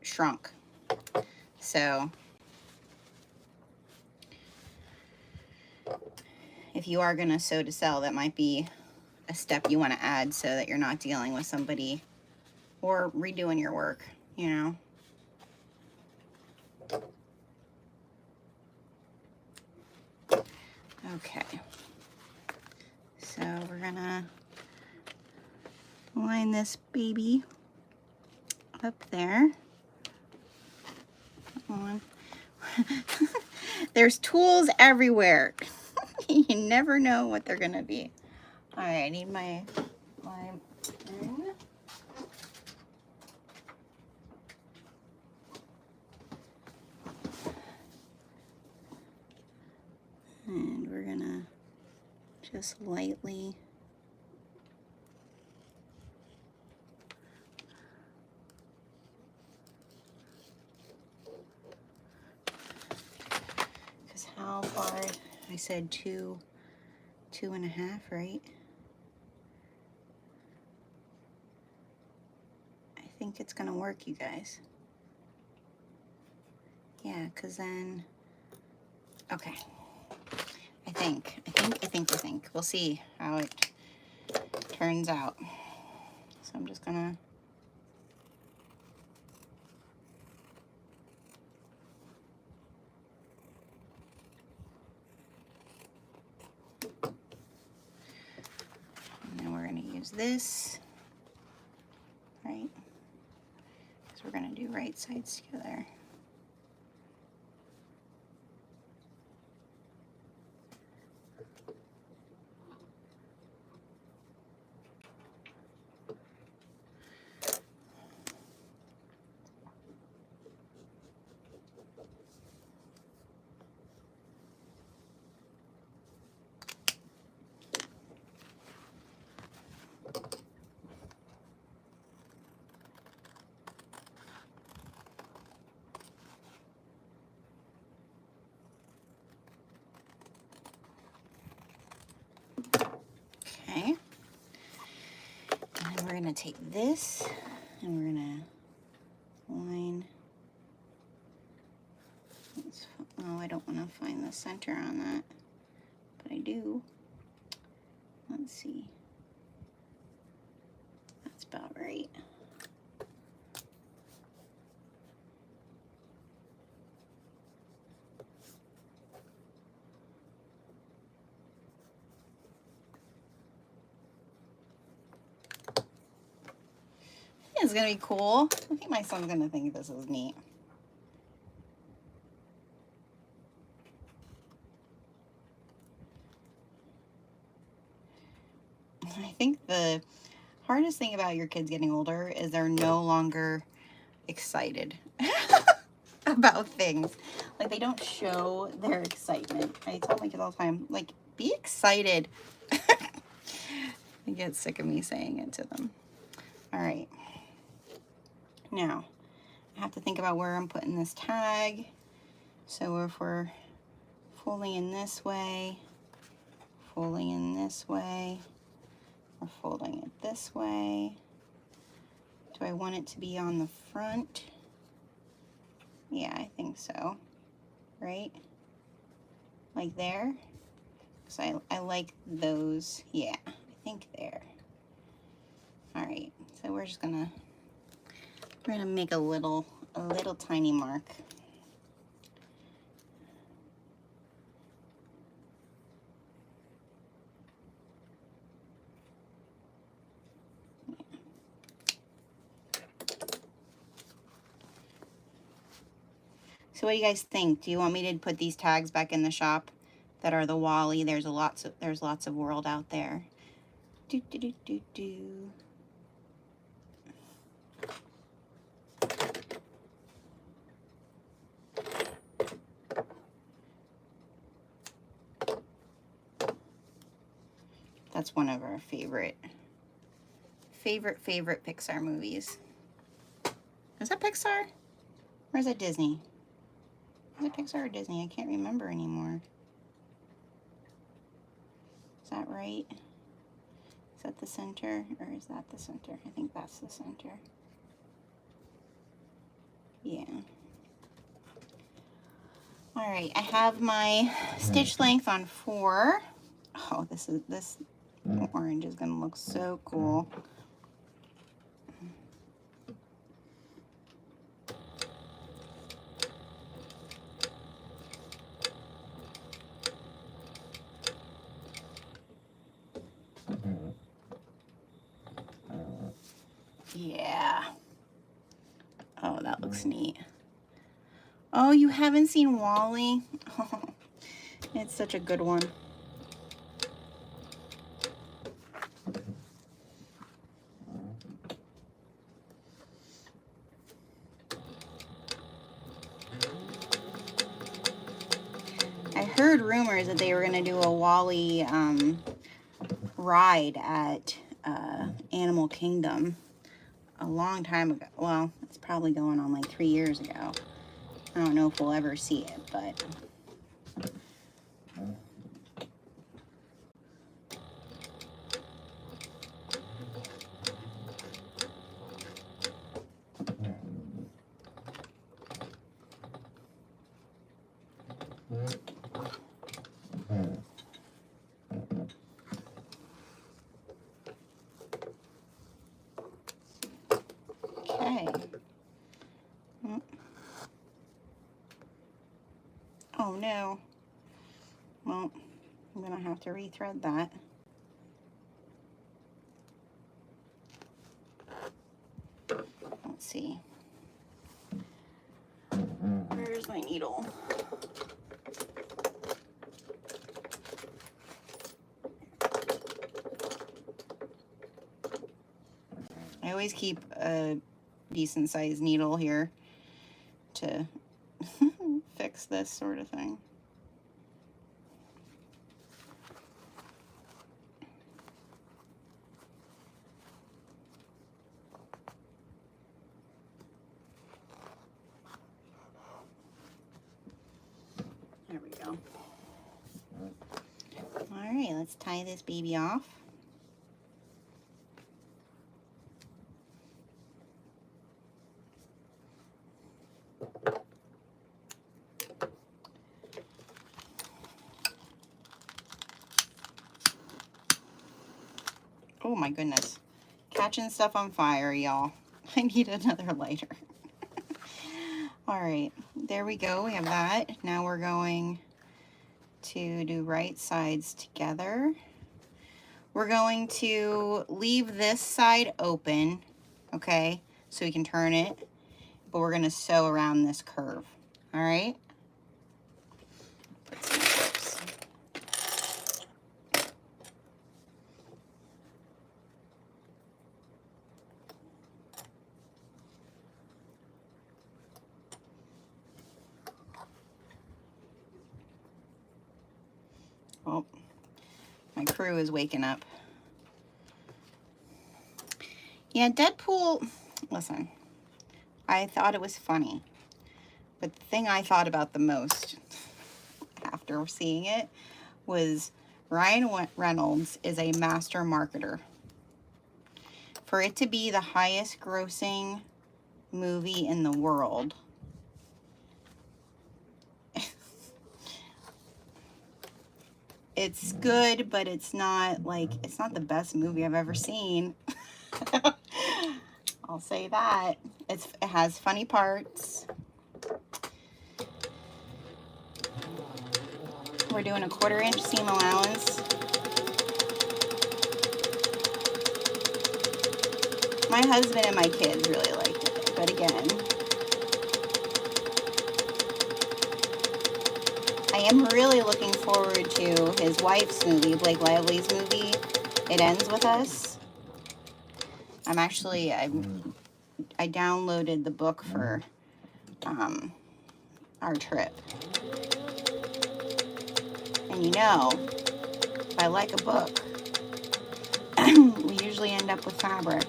shrunk. So if you are gonna sew to sell, that might be a step you want to add so that you're not dealing with somebody or redoing your work, you know. Okay, so we're gonna line this baby up there. Come on. There's tools everywhere. You never know what they're gonna be. All right, I need my pen. And we're gonna just lightly how far? I said 2.5, right? I think it's gonna work, you guys. Yeah, because then, okay. I think. We'll see how it turns out. So I'm just gonna this, right? Because we're going to do right sides together. Okay, and then we're going to take this and we're going to line. Oh, I don't want to find the center on that, but I do. Let's see. That's about right. is going to be cool. I think my son's going to think this is neat. I think the hardest thing about your kids getting older is they're no longer excited about things. Like, they don't show their excitement. I tell my kids all the time, like, be excited. They get sick of me saying it to them. All right. Now, I have to think about where I'm putting this tag. So if we're folding in this way, folding in this way, or folding it this way. Do I want it to be on the front? Yeah, I think so. Right? Like there? Because I like those. Yeah, I think there. All right, so we're gonna make a little tiny mark. So what do you guys think? Do you want me to put these tags back in the shop that are the Wally? There's lots of world out there. Do do do do do. That's one of our favorite Pixar movies. Is that Pixar? Or is that Disney? Is it Pixar or Disney? I can't remember anymore. Is that right? Is that the center or is that the center? I think that's the center. Yeah. All right, I have my stitch length on 4. Oh, this orange is gonna look so cool. Yeah. Oh, that looks neat. Oh, you haven't seen Wally? Oh, it's such a good one. I heard rumors that they were going to do a Wally ride at Animal Kingdom a long time ago. Well, it's probably going on like 3 years ago. I don't know if we'll ever see it, but... Okay. Oh no. Well, I'm gonna have to rethread that. Let's see. Where's my needle? I always keep a decent sized needle here to fix this sort of thing. There we go. All right, let's tie this baby off. Oh my goodness. Catching stuff on fire, y'all. I need another lighter. All right, there we go. We have that. Now we're going to do right sides together. We're going to leave this side open, okay? so we can turn it, but we're going to sew around this curve. All right. Put some clips. Oh, my crew is waking up. Yeah, Deadpool, listen, I thought it was funny, but the thing I thought about the most after seeing it was Ryan Reynolds is a master marketer. For it to be the highest grossing movie in the world, it's good, but it's not like, it's not the best movie I've ever seen. I'll say that. It has funny parts. We're doing a 1/4 inch seam allowance. My husband and my kids really liked it, but again, I am really looking forward to his wife's movie, Blake Lively's movie, It Ends With Us. I downloaded the book for our trip. And you know, if I like a book, we usually end up with fabric.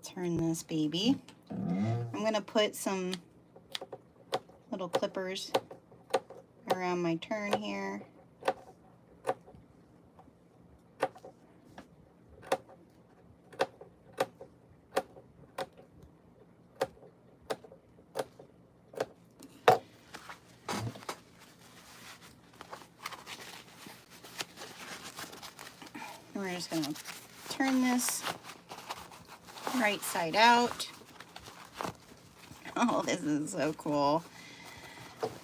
Turn this baby. I'm going to put some little clippers around my turn here. And we're just going to turn this right side out. Oh, this is so cool.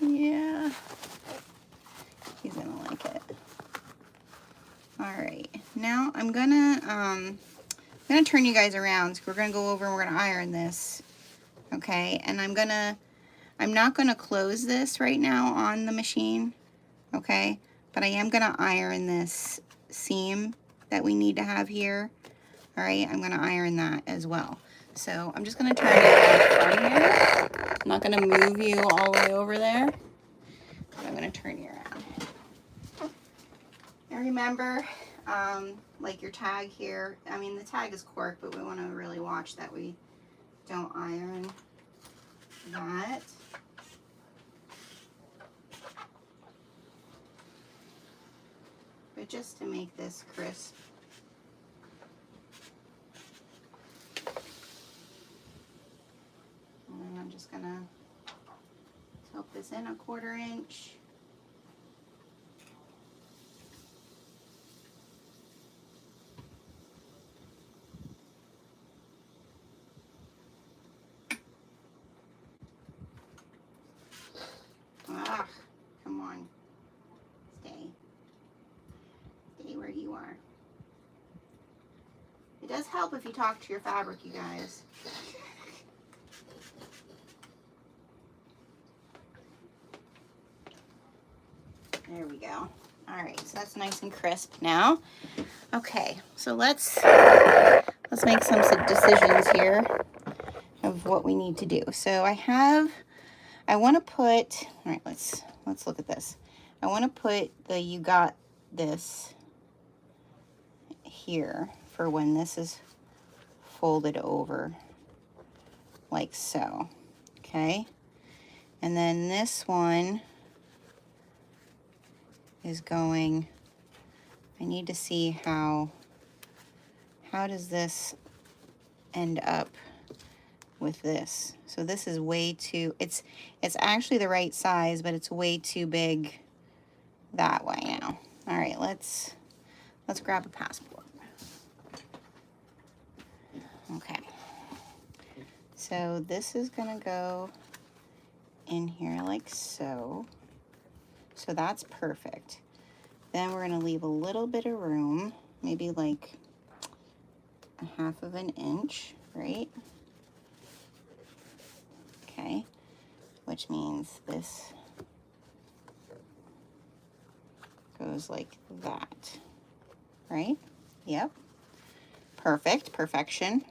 Yeah. He's gonna like it. All right. Now I'm gonna turn you guys around. So we're gonna go over and we're gonna iron this. Okay. And I'm not gonna close this right now on the machine. Okay. But I am gonna iron this seam that we need to have here. All right, I'm gonna iron that as well. So I'm just gonna turn it from here. I'm not gonna move you all the way over there, but I'm gonna turn you around. And remember, like your tag here, I mean the tag is cork, but we wanna really watch that we don't iron that. But just to make this crisp. And I'm just gonna tilt this in a 1/4 inch. Ah, come on. Stay. Stay where you are. It does help if you talk to your fabric, you guys. There we go. All right, so that's nice and crisp now. Okay, so let's make some decisions here of what we need to do. So I want to put, all right, let's look at this. I want to put the You Got This here for when this is folded over like so. Okay. And then this one is going, I need to see how does this end up with this. So this is way too, it's actually the right size, but it's way too big that way now. All right, let's grab a passport. Okay. So this is gonna go in here like so. So that's perfect. Then we're gonna leave a little bit of room, maybe like a 1/2 inch, right? Okay, which means this goes like that, right? Yep, perfect, perfection.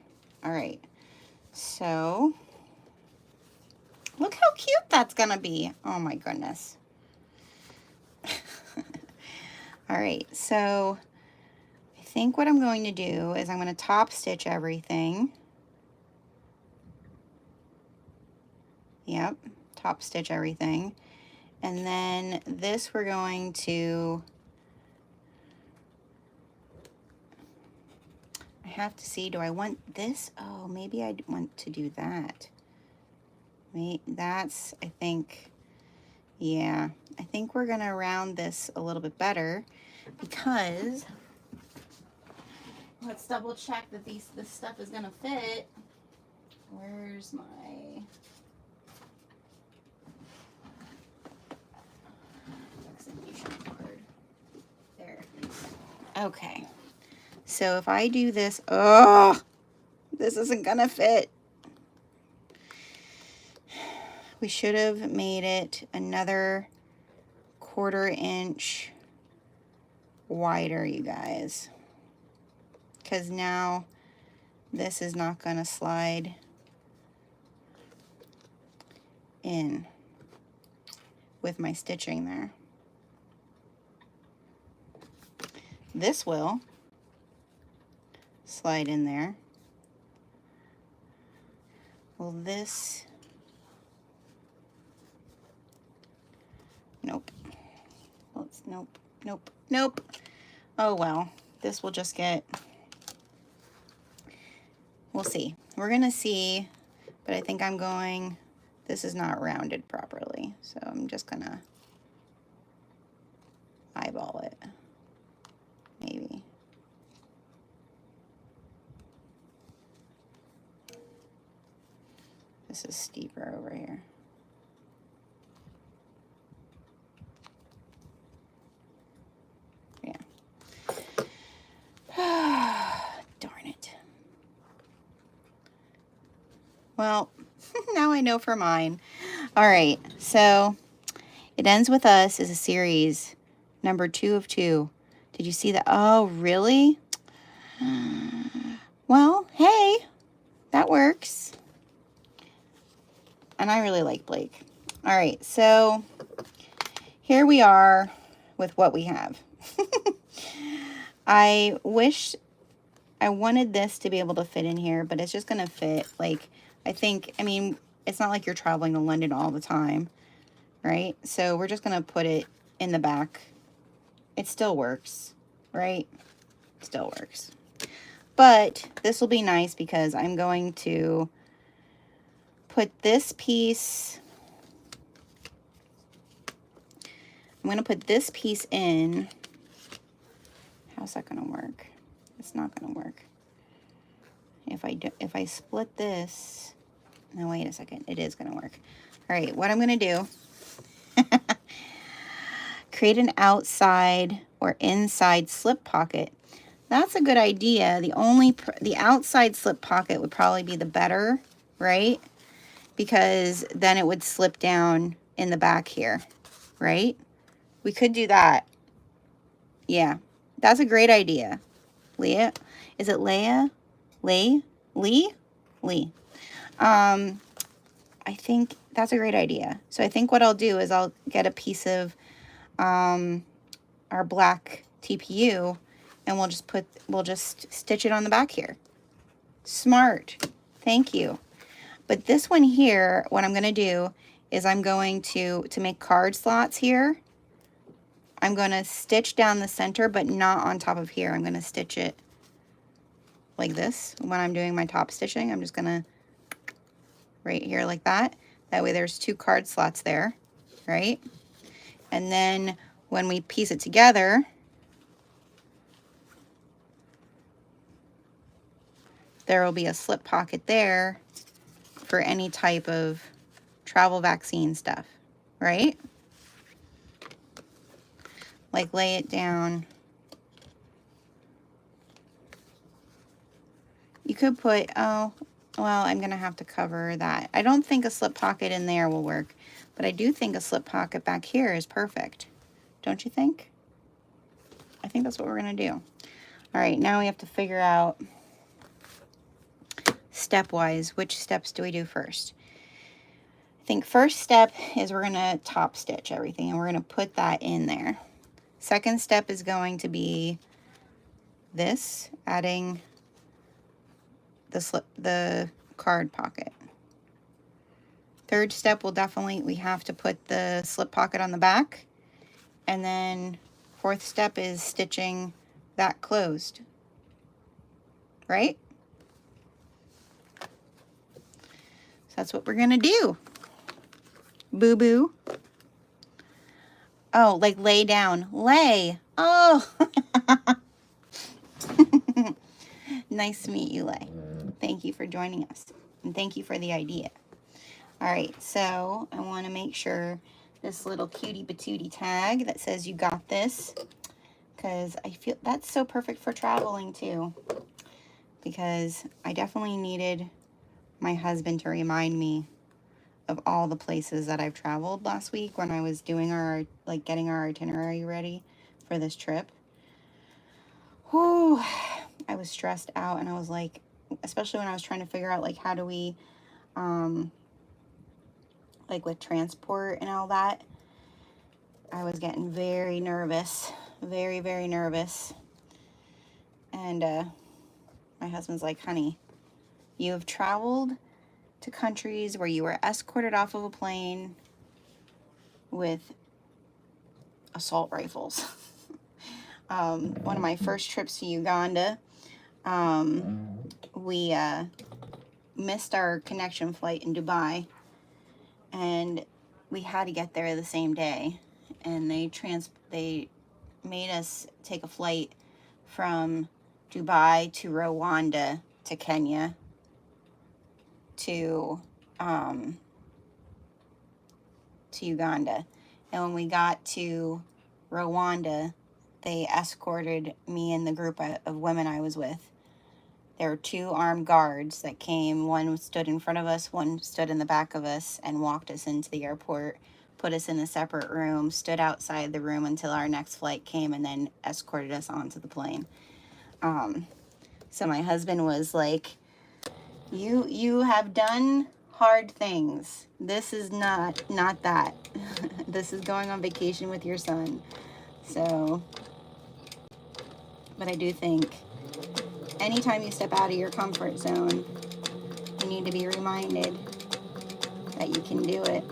All right, so look how cute that's gonna be. Oh my goodness. All right, so I think what I'm going to do is I'm going to top stitch everything. Yep, top stitch everything. And then this we're going to, I have to see, do I want this? Oh, maybe I want to do that. That's, I think, yeah, I think we're going to round this a little bit better because let's double check that this stuff is going to fit. Where's my extension cord? There. Okay. So if I do this, oh, this isn't going to fit. We should have made it another 1/4 inch wider, you guys. Because now this is not going to slide in with my stitching there. This will slide in there. Well, this, nope. Let's, nope, nope, nope. Oh well, this will just get, we'll see. We're gonna see, but I think I'm going, this is not rounded properly, so I'm just gonna eyeball it, maybe. This is steeper over here. Yeah. Darn it. Well, now I know for mine. All right, so It Ends With Us is a series, number 2 of 2. Did you see that? Oh, really? Well, hey, that works. And I really like Blake. All right, so here we are with what we have. I wish I wanted this to be able to fit in here, but it's just going to fit. Like, I think, I mean, it's not like you're traveling to London all the time, right? So we're just going to put it in the back. It still works, right? Still works. But this will be nice because I'm going to put this piece, I'm going to put this piece in. How's that going to work? It's not going to work. If I split this, no, wait a second. It is going to work. All right, what I'm going to do, create an outside or inside slip pocket. That's a good idea. The outside slip pocket would probably be the better, right? Because then it would slip down in the back here, right? We could do that. Yeah, that's a great idea. Leah, is it Leah? Lee? I think that's a great idea. So I think what I'll do is I'll get a piece of our black TPU and we'll just stitch it on the back here. Smart. Thank you. But this one here, what I'm going to do is I'm going to make card slots here. I'm going to stitch down the center, but not on top of here. I'm going to stitch it like this when I'm doing my top stitching. I'm just going to right here like that. That way there's 2 card slots there, right? And then when we piece it together, there will be a slip pocket there for any type of travel vaccine stuff, right? Like lay it down. You could put, oh, well, I'm gonna have to cover that. I don't think a slip pocket in there will work, but I do think a slip pocket back here is perfect. Don't you think? I think that's what we're gonna do. All right, now we have to figure out stepwise, which steps do we do first? I think first step is we're gonna top stitch everything and we're gonna put that in there. Second step is going to be this, adding the card pocket. Third step will definitely, we have to put the slip pocket on the back. And then fourth step is stitching that closed, right? So that's what we're gonna do. Boo-boo. Oh, like lay down. Lay. Oh. Nice to meet you, Lay. Thank you for joining us. And thank you for the idea. All right, so I want to make sure this little cutie patootie tag that says you got this, because I feel that's so perfect for traveling too, because I definitely needed my husband to remind me of all the places that I've traveled last week when I was doing our, like, getting our itinerary ready for this trip. Whew, I was stressed out, and I was like, especially when I was trying to figure out, like, how do we, like with transport and all that, I was getting very nervous, very, very nervous. And my husband's like, honey, you have traveled to countries where you were escorted off of a plane with assault rifles. One of my first trips to Uganda, we missed our connection flight in Dubai, and we had to get there the same day, and they made us take a flight from Dubai to Rwanda to Kenya to Uganda. And when we got to Rwanda, they escorted me and the group of women I was with. There were 2 armed guards that came. One stood in front of us, one stood in the back of us, and walked us into the airport, put us in a separate room, stood outside the room until our next flight came, and then escorted us onto the plane. So my husband was like, you have done hard things. This is not that. This is going on vacation with your son. So, but I do think anytime you step out of your comfort zone, you need to be reminded that you can do it.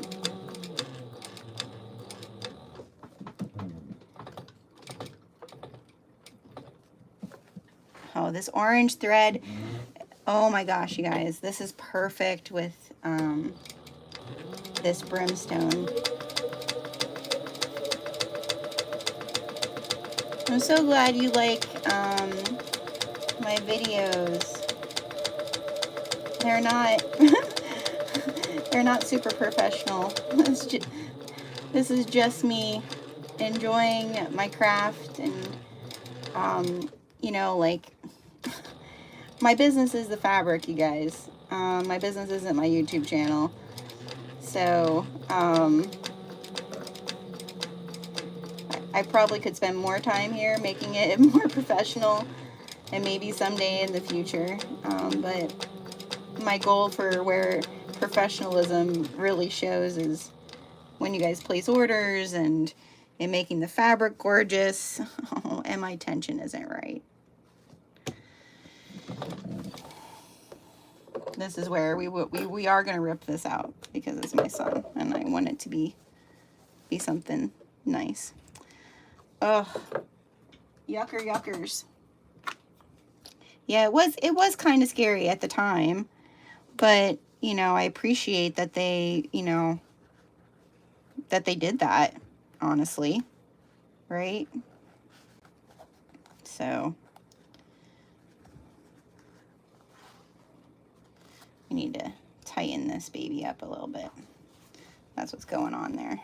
Oh, this orange thread. Oh my gosh, you guys. This is perfect with this brimstone. I'm so glad you like my videos. They're not they're not super professional. This is just me enjoying my craft, and you know, like, my business is the fabric, you guys. My business isn't my YouTube channel. So I probably could spend more time here making it more professional, and maybe someday in the future. But my goal for where professionalism really shows is when you guys place orders and in making the fabric gorgeous. and my tension isn't right. This is where we are going to rip this out because it's my son and I want it to be something nice. Ugh. Yuckers. Yeah, it was kind of scary at the time, but, you know, I appreciate that they, you know, that they did that, honestly, right? So, we need to tighten this baby up a little bit. That's what's going on there.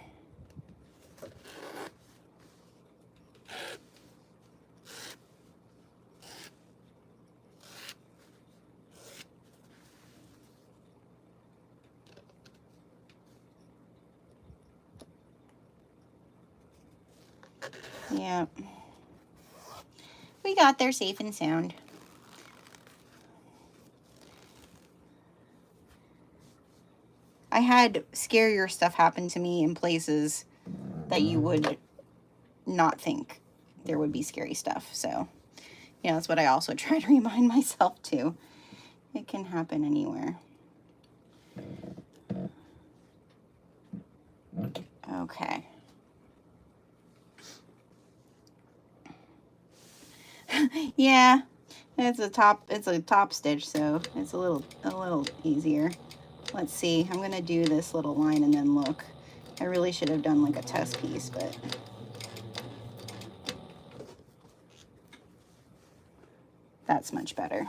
Yeah. We got there safe and sound. I had scarier stuff happen to me in places that you would not think there would be scary stuff. So, you know, that's what I also try to remind myself too. It can happen anywhere. Okay. Yeah, it's a top stitch, so it's a little easier. Let's see. I'm gonna do this little line and then look. I really should have done like a test piece, but that's much better.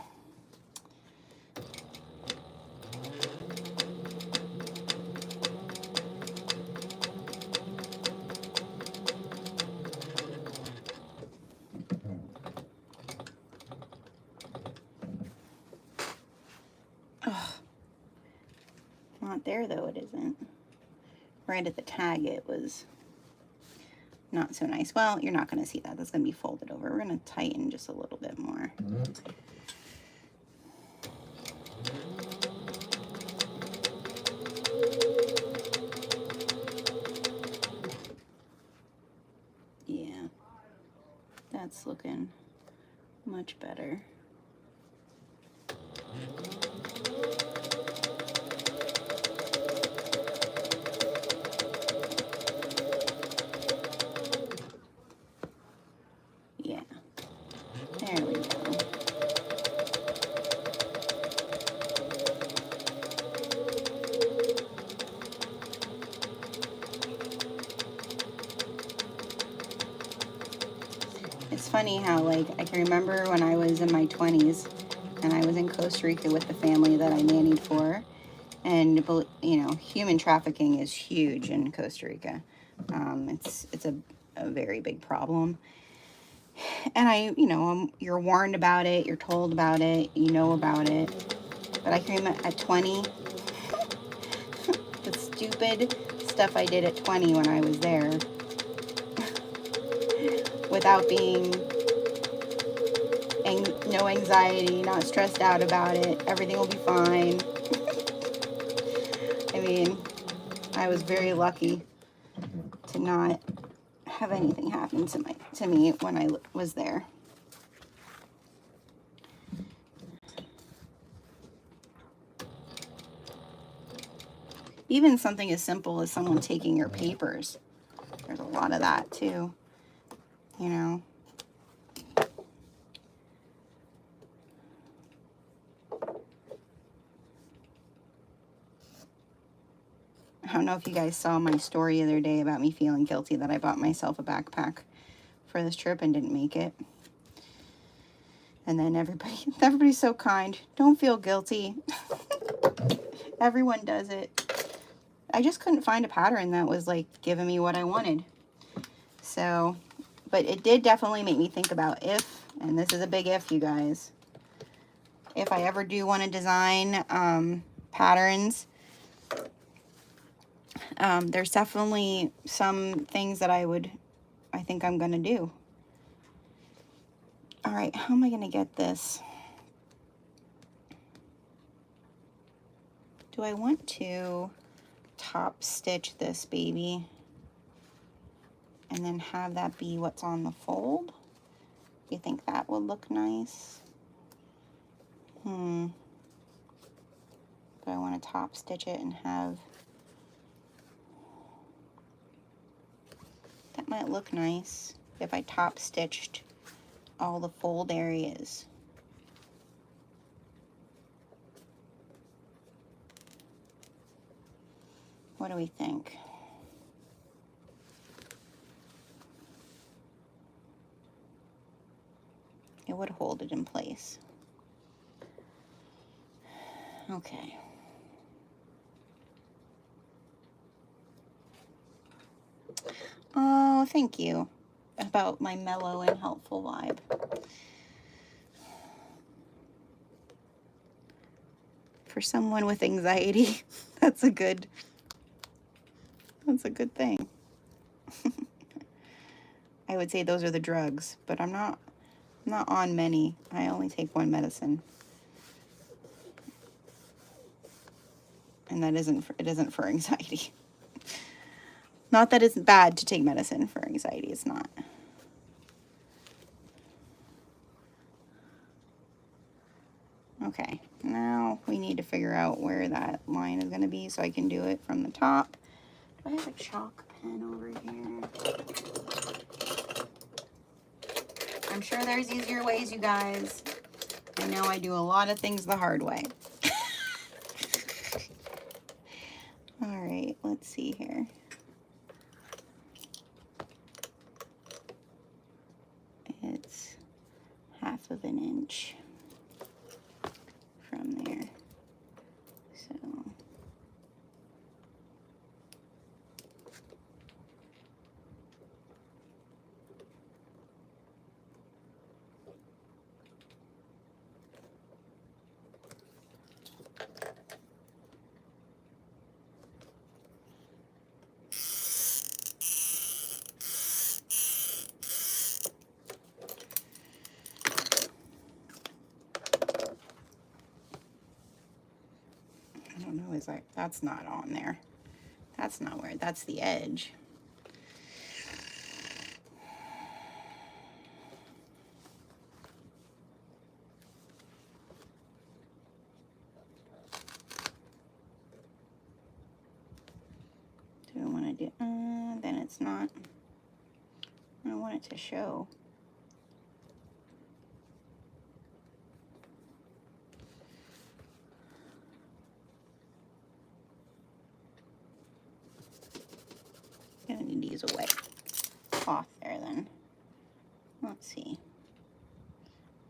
Ugh. Not there though, it isn't. Right at the tag it was not so nice. Well, you're not going to see that. That's going to be folded over. We're going to tighten just a little bit more. Yeah, that's looking much better. Yeah, there we go. It's funny how, like, I can remember when I was in my 20s and I was in Costa Rica with the family that I nannied for, and, you know, human trafficking is huge in Costa Rica. It's a very big problem. And you know, you're warned about it, you're told about it, you know about it. But I can remember at 20, the stupid stuff I did at 20 when I was there, without being, no anxiety, not stressed out about it, everything will be fine. I mean, I was very lucky to not have anything happen to me when I was there. Even something as simple as someone taking your papers. There's a lot of that too, you know. I don't know if you guys saw my story the other day about me feeling guilty that I bought myself a backpack for this trip and didn't make it. And then everybody's so kind. Don't feel guilty. Everyone does it. I just couldn't find a pattern that was like giving me what I wanted. So, but it did definitely make me think about if, and this is a big if, you guys, if I ever do want to design patterns, there's definitely some things that I think I'm going to do. All right, how am I going to get this? Do I want to top stitch this baby and then have that be what's on the fold? Do you think that would look nice? Do I want to top stitch it and have... That might look nice if I top stitched all the fold areas. What do we think? It would hold it in place. Okay. Oh, thank you about my mellow and helpful vibe. For someone with anxiety, that's a good thing. I would say those are the drugs, but I'm not on many. I only take one medicine. And that it isn't for anxiety. Not that it's bad to take medicine for anxiety, it's not. Okay, now we need to figure out where that line is going to be so I can do it from the top. Do I have a chalk pen over here? I'm sure there's easier ways, you guys. I know I do a lot of things the hard way. All right, let's see here. It's 1/2 inch from there. So I don't know, is like that's not on there. That's not where, that's the edge. Do I want to do, then it's not, I want it to show. Gonna need to use a wet cloth there then. Let's see.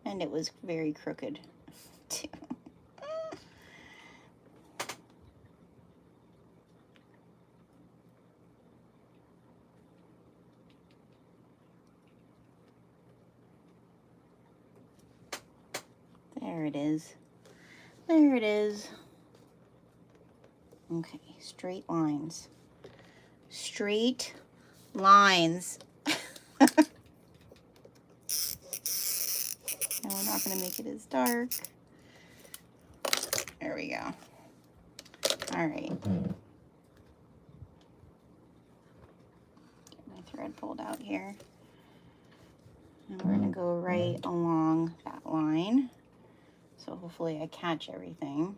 And it was very crooked too. There it is. There it is. Okay, straight lines. Straight lines. And we're not going to make it as dark. There we go. All right. Get my thread pulled out here. And we're going to go right along that line. So hopefully I catch everything.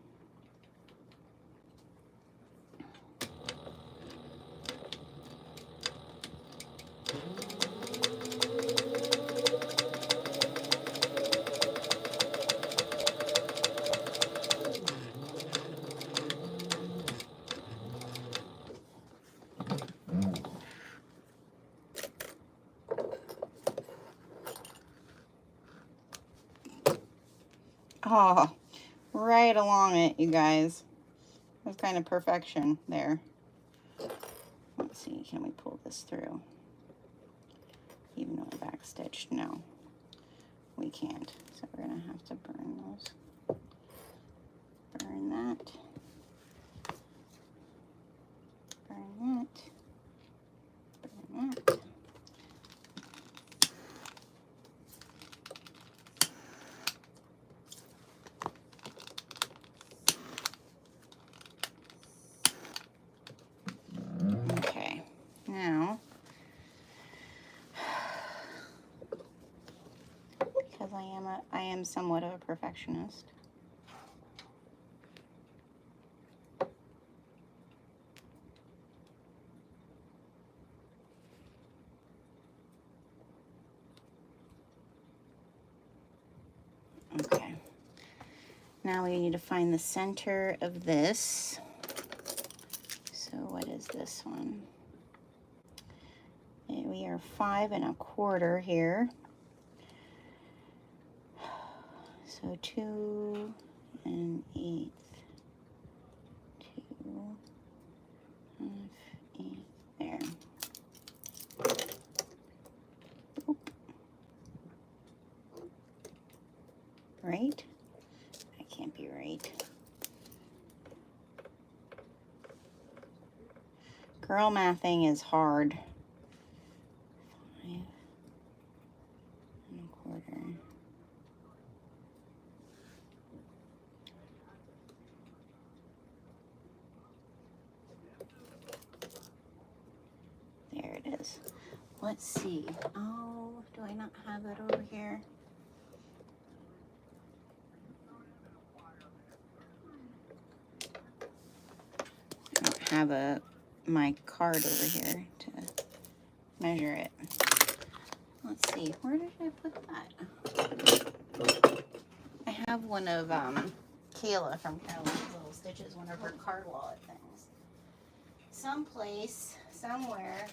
Oh, right along it, you guys. That's kind of perfection there. Let's see, can we pull this through? Even though I back stitched, no, we can't. So we're gonna have to burn those. Burn that. Burn that. Burn that. Okay, now I am somewhat of a perfectionist. Okay. Now we need to find the center of this. So what is this one? We are 5 1/4 here. So 2 1/8. 2 1/8. There. Oop. Right? That can't be right. Girl mathing is hard. 5 1/4. There it is. Let's see. Oh, do I not have it over here? I don't have my card over here to measure it. Let's see. Where did I put that? I have one of Kayla from Caroline's Little Stitches, one of her card wallet things. Someplace, somewhere.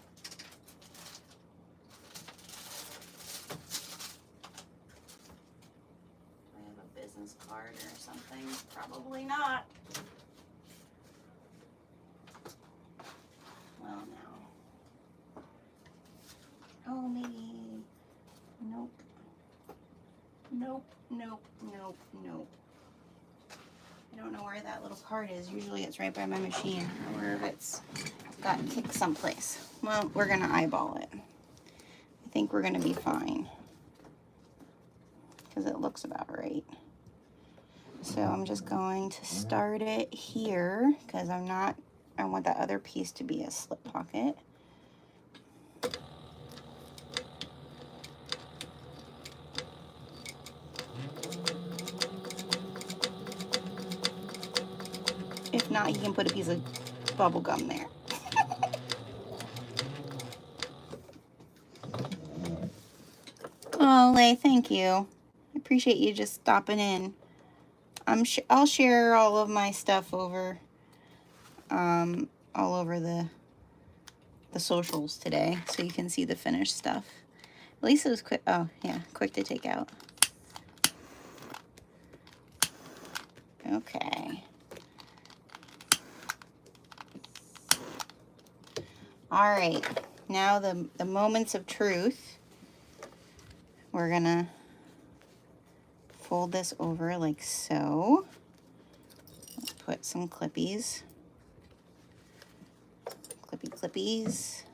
Do I have a business card or something? Probably not. Well, no. Oh, maybe. Nope. Nope, nope, nope, nope. I don't know where that little card is. Usually it's right by my machine, or wherever it's got kicked someplace. Well, we're gonna eyeball it. I think we're gonna be fine, because it looks about right. So I'm just going to start it here, because I want that other piece to be a slip pocket. If not, you can put a piece of bubble gum there. Oh, Lay, thank you. I appreciate you just stopping in. I'll share all of my stuff over, all over the socials today, so you can see the finished stuff. At least it was quick. Oh yeah, quick to take out. Okay. All right. Now the moments of truth. We're gonna fold this over like so. Let's put some clippies. Clippies.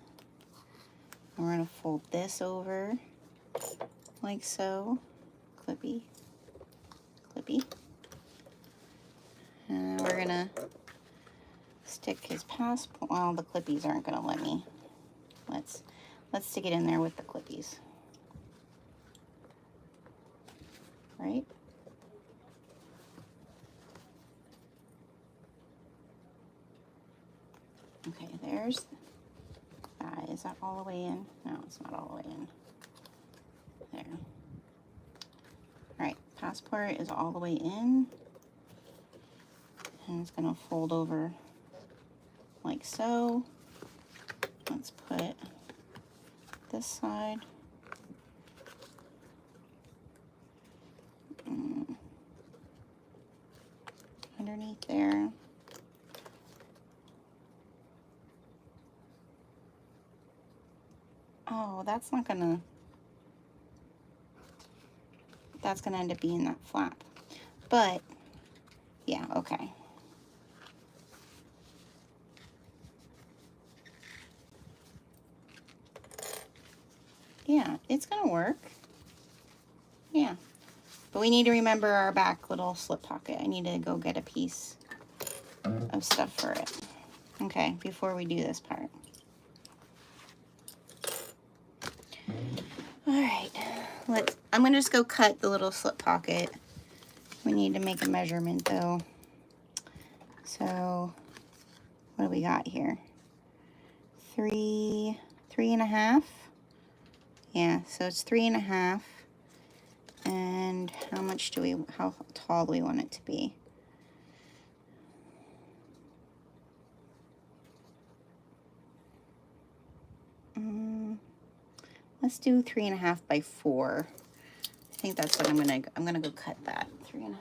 And we're gonna fold this over like so. Clippy. And we're gonna stick his passport. Well, the clippies aren't gonna let me. Let's stick it in there with the clippies. Right? Okay, there's that. Is that all the way in? No, it's not all the way in. There. All right, passport is all the way in. And it's gonna fold over like so. Let's put this side. Underneath there. Oh, that's gonna end up being that flap. But yeah, okay. Yeah, it's gonna work. Yeah. But we need to remember our back little slip pocket. I need to go get a piece of stuff for it. Okay, before we do this part. All right, I'm gonna just go cut the little slip pocket. We need to make a measurement though. So what do we got here? 3.5. Yeah, so it's 3.5. And how tall do we want it to be? Let's do 3.5 by 4. I think that's what I'm gonna go cut that. 3.5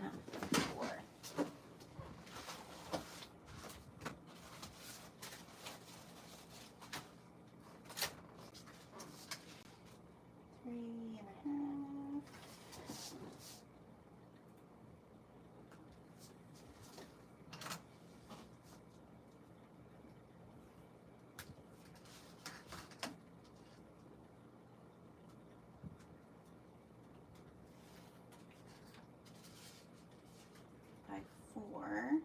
by 4. By 4.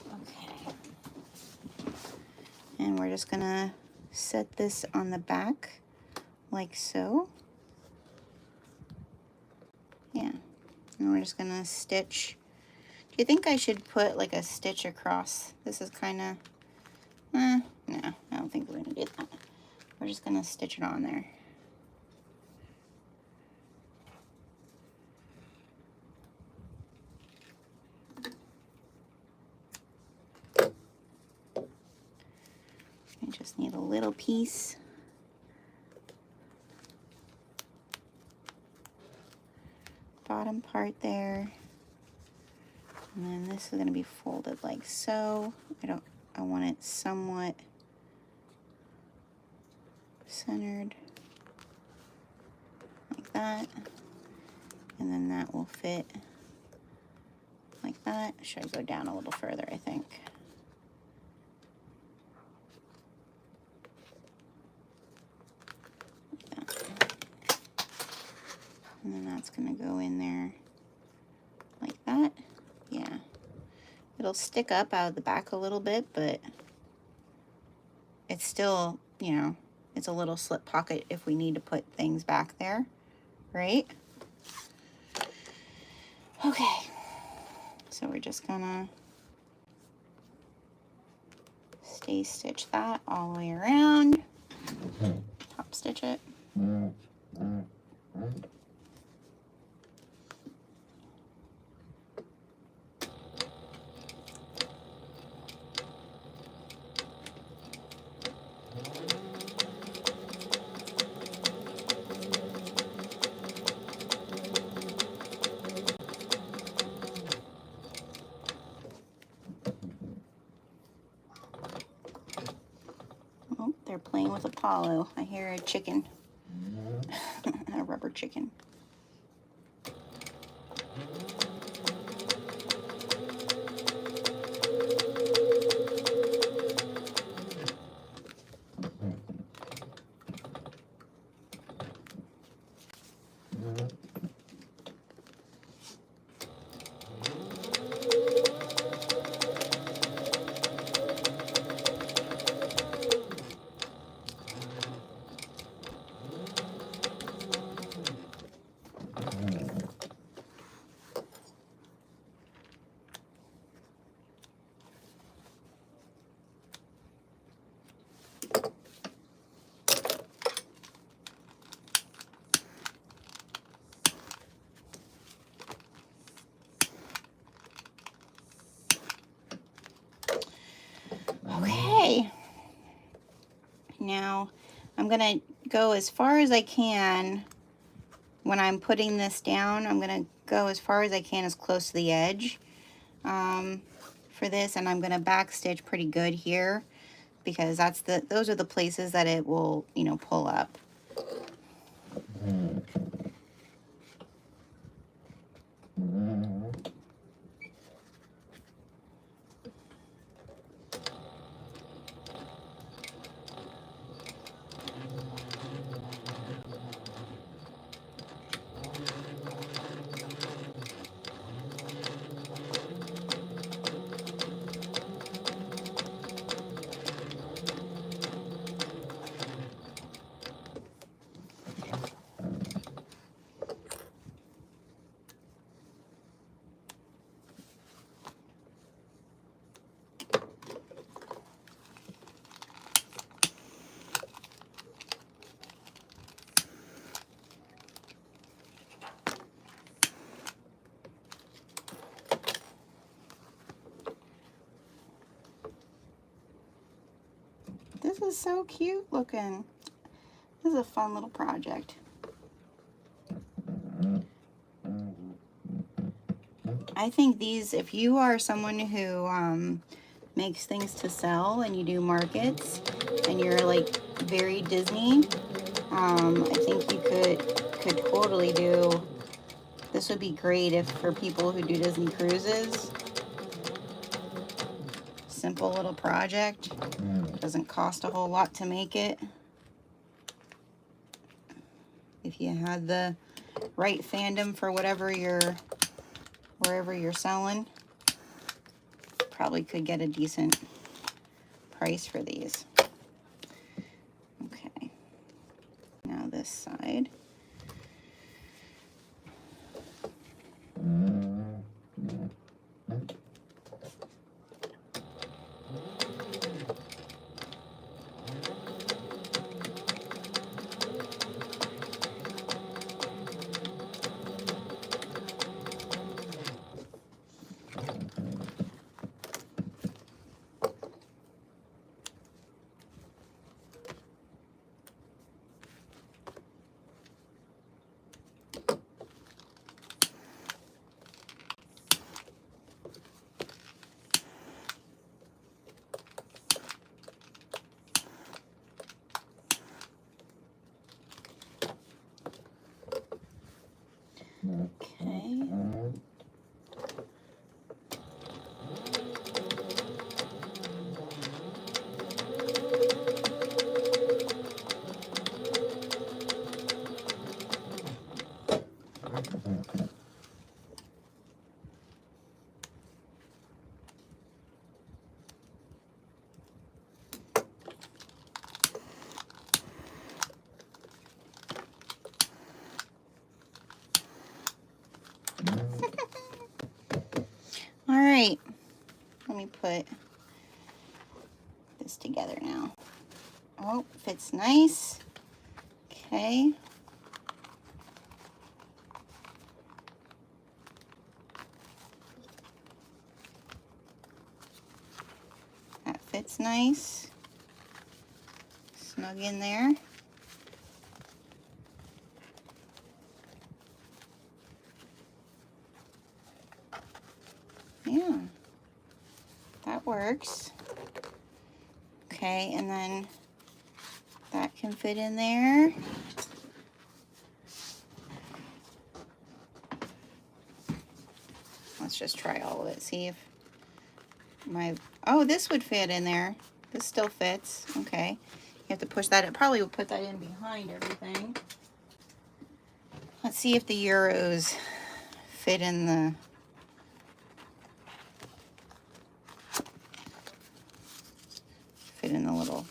Okay. And we're just gonna set this on the back like so. Yeah. And we're just gonna stitch. Do you think I should put like a stitch across? This is kind of, no, I don't think we're gonna do that. We're just gonna stitch it on there. I just need a little piece. Bottom part there. And then this is going to be folded like so. I want it somewhat centered like that. And then that will fit like that. Should I go down a little further, I think. Like that. And then that's going to go in there like that. Yeah. It'll stick up out of the back a little bit, but it's still, you know, it's a little slip pocket if we need to put things back there, right? Okay. So we're just gonna stay stitch that all the way around. Top stitch it. Oh, they're playing with Apollo. I hear a chicken. A rubber chicken. Okay, now I'm gonna go as far as I can. When I'm putting this down, I'm gonna go as far as I can, as close to the edge for this, and I'm gonna back stitch pretty good here because those are the places that it will, you know, pull up. is so cute looking. This is a fun little project. I think these, if you are someone who makes things to sell and you do markets and you're like very Disney, I think you could totally do, this would be great if for people who do Disney cruises. Simple little project. Doesn't cost a whole lot to make it. If you had the right fandom for whatever wherever you're selling, probably could get a decent price for these. Okay. Now this side. Okay. All right, let me put this together now. Oh, fits nice. Okay. That fits nice. Snug in there. Yeah, that works. Okay, and then that can fit in there. Let's just try all of it, see if oh, this would fit in there. This still fits. Okay, you have to push that. It probably would put that in behind everything. Let's see if the Euros fit in the little,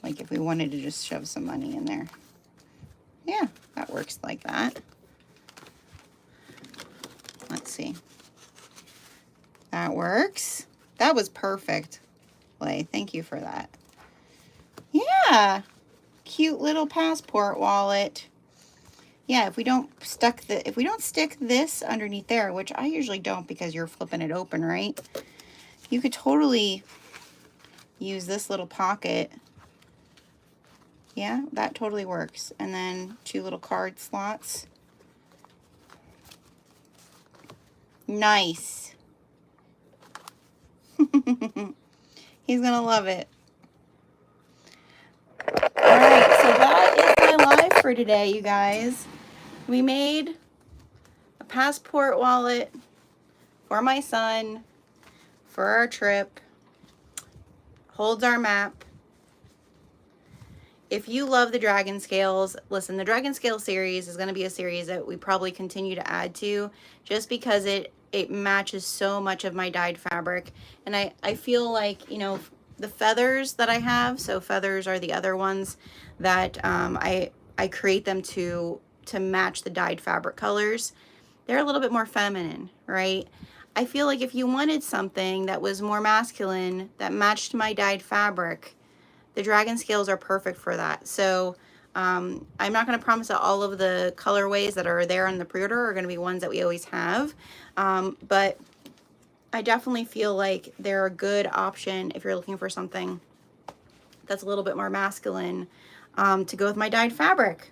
like if we wanted to just shove some money in there. Yeah, that works like that. Let's see. That works. That was perfect. Lay, thank you for that. Yeah, cute little passport wallet. Yeah, if we don't stick this underneath there, which I usually don't because you're flipping it open, right? You could totally use this little pocket. Yeah, that totally works. And then 2 little card slots. Nice. He's gonna love it. All right, so that is my live for today, you guys. We made a passport wallet for my son for our trip. Holds our map. If you love the Dragon Scales, listen, the Dragon Scale series is going to be a series that we probably continue to add to just because it matches so much of my dyed fabric. And I feel like, you know, the feathers that I have, so feathers are the other ones that I create them to match the dyed fabric colors. They're a little bit more feminine, right? I feel like if you wanted something that was more masculine, that matched my dyed fabric, the Dragon Scales are perfect for that. So I'm not going to promise that all of the colorways that are there on the pre-order are going to be ones that we always have. But I definitely feel like they're a good option if you're looking for something that's a little bit more masculine to go with my dyed fabric.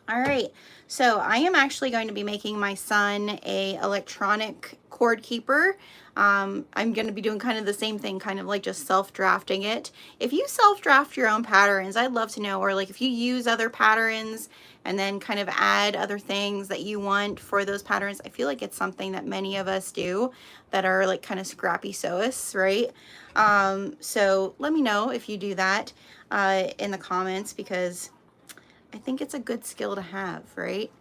All right, so I am actually going to be making my son a electronic cord keeper. I'm going to be doing kind of the same thing, kind of like just self-drafting it. If you self-draft your own patterns, I'd love to know, or like if you use other patterns and then kind of add other things that you want for those patterns. I feel like it's something that many of us do that are like kind of scrappy sewists, right? So let me know if you do that in the comments, because I think it's a good skill to have, right?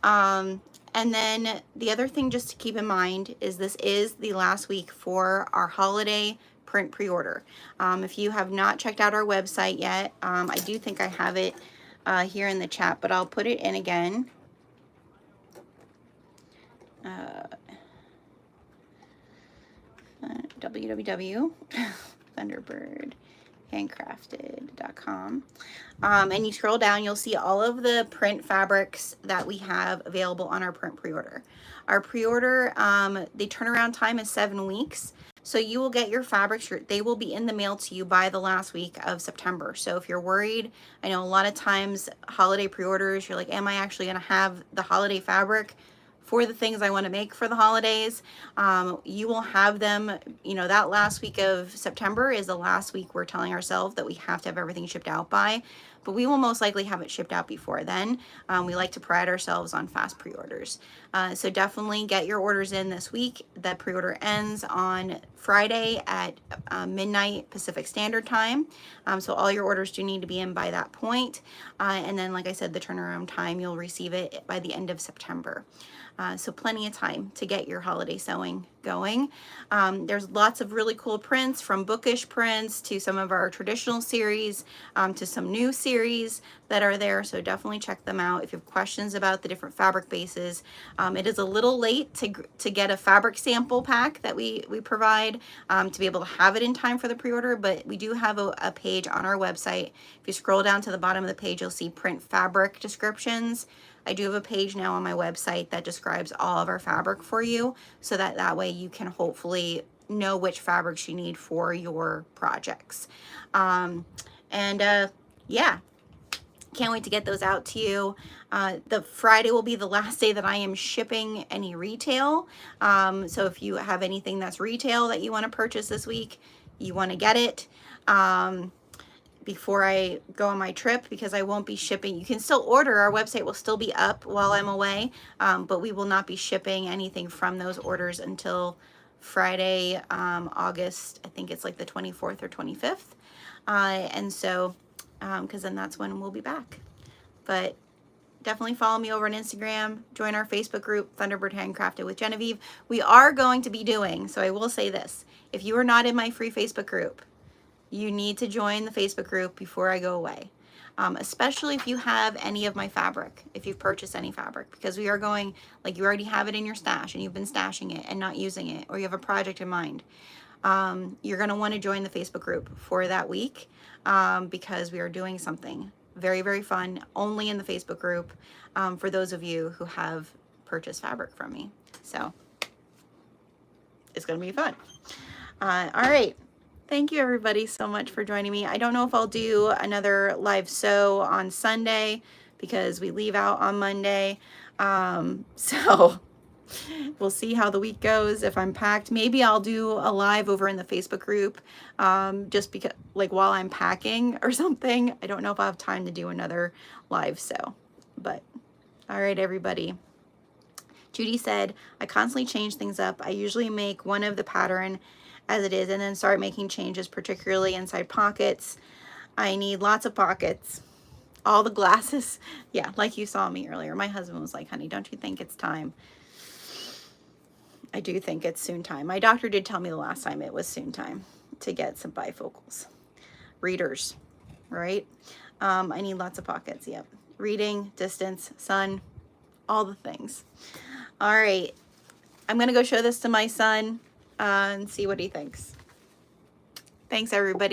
And then the other thing just to keep in mind is this is the last week for our holiday print pre-order. If you have not checked out our website yet, I do think I have it here in the chat, but I'll put it in again. www.thunderbirdhandcrafted.com. And you scroll down, you'll see all of the print fabrics that we have available on our print pre-order. Our pre-order, the turnaround time is 7 weeks. So you will get your fabrics, they will be in the mail to you by the last week of September. So if you're worried, I know a lot of times holiday pre-orders, you're like, am I actually gonna have the holiday fabric for the things I want to make for the holidays? You will have them, you know, that last week of September is the last week we're telling ourselves that we have to have everything shipped out by, but we will most likely have it shipped out before then. We like to pride ourselves on fast pre-orders. So definitely get your orders in this week. The pre-order ends on Friday at midnight Pacific Standard Time. So all your orders do need to be in by that point. And then, like I said, the turnaround time, you'll receive it by the end of September. So plenty of time to get your holiday sewing going. There's lots of really cool prints, from bookish prints to some of our traditional series, to some new series that are there. So definitely check them out. If you have questions about the different fabric bases, it is a little late to get a fabric sample pack that we provide to be able to have it in time for the pre-order, but we do have a page on our website. If you scroll down to the bottom of the page, you'll see print fabric descriptions. I do have a page now on my website that describes all of our fabric for you, so that way you can hopefully know which fabrics you need for your projects. Yeah, can't wait to get those out to you. The Friday will be the last day that I am shipping any retail. So if you have anything that's retail that you want to purchase this week, you want to get it before I go on my trip, because I won't be shipping. You can still order. Our website will still be up while I'm away, but we will not be shipping anything from those orders until Friday, August, I think it's like the 24th or 25th. And so, because then that's when we'll be back. But definitely follow me over on Instagram, join our Facebook group, Thunderbird Handcrafted with Genevieve. We are going to be doing, so I will say this, if you are not in my free Facebook group, you need to join the Facebook group before I go away, especially if you have any of my fabric, if you've purchased any fabric, because we are going, like you already have it in your stash and you've been stashing it and not using it, or you have a project in mind. You're going to want to join the Facebook group for that week, because we are doing something very, very fun only in the Facebook group for those of you who have purchased fabric from me. So it's going to be fun. All right. Thank you everybody so much for joining me. I don't know if I'll do another live sew on Sunday because we leave out on Monday. So we'll see how the week goes. If I'm packed, maybe I'll do a live over in the Facebook group, just because, like, while I'm packing or something. I don't know if I'll have time to do another live sew, but all right, everybody. Judy said, I constantly change things up. I usually make one of the pattern as it is and then start making changes, particularly inside pockets. I need lots of pockets. All the glasses. Yeah, like you saw me earlier. My husband was like, honey, don't you think it's time? I do think it's soon time. My doctor did tell me the last time it was soon time to get some bifocals. Readers, right? I need lots of pockets, yep. Reading, distance, sun, all the things. All right, I'm gonna go show this to my son and see what he thinks. Thanks, everybody.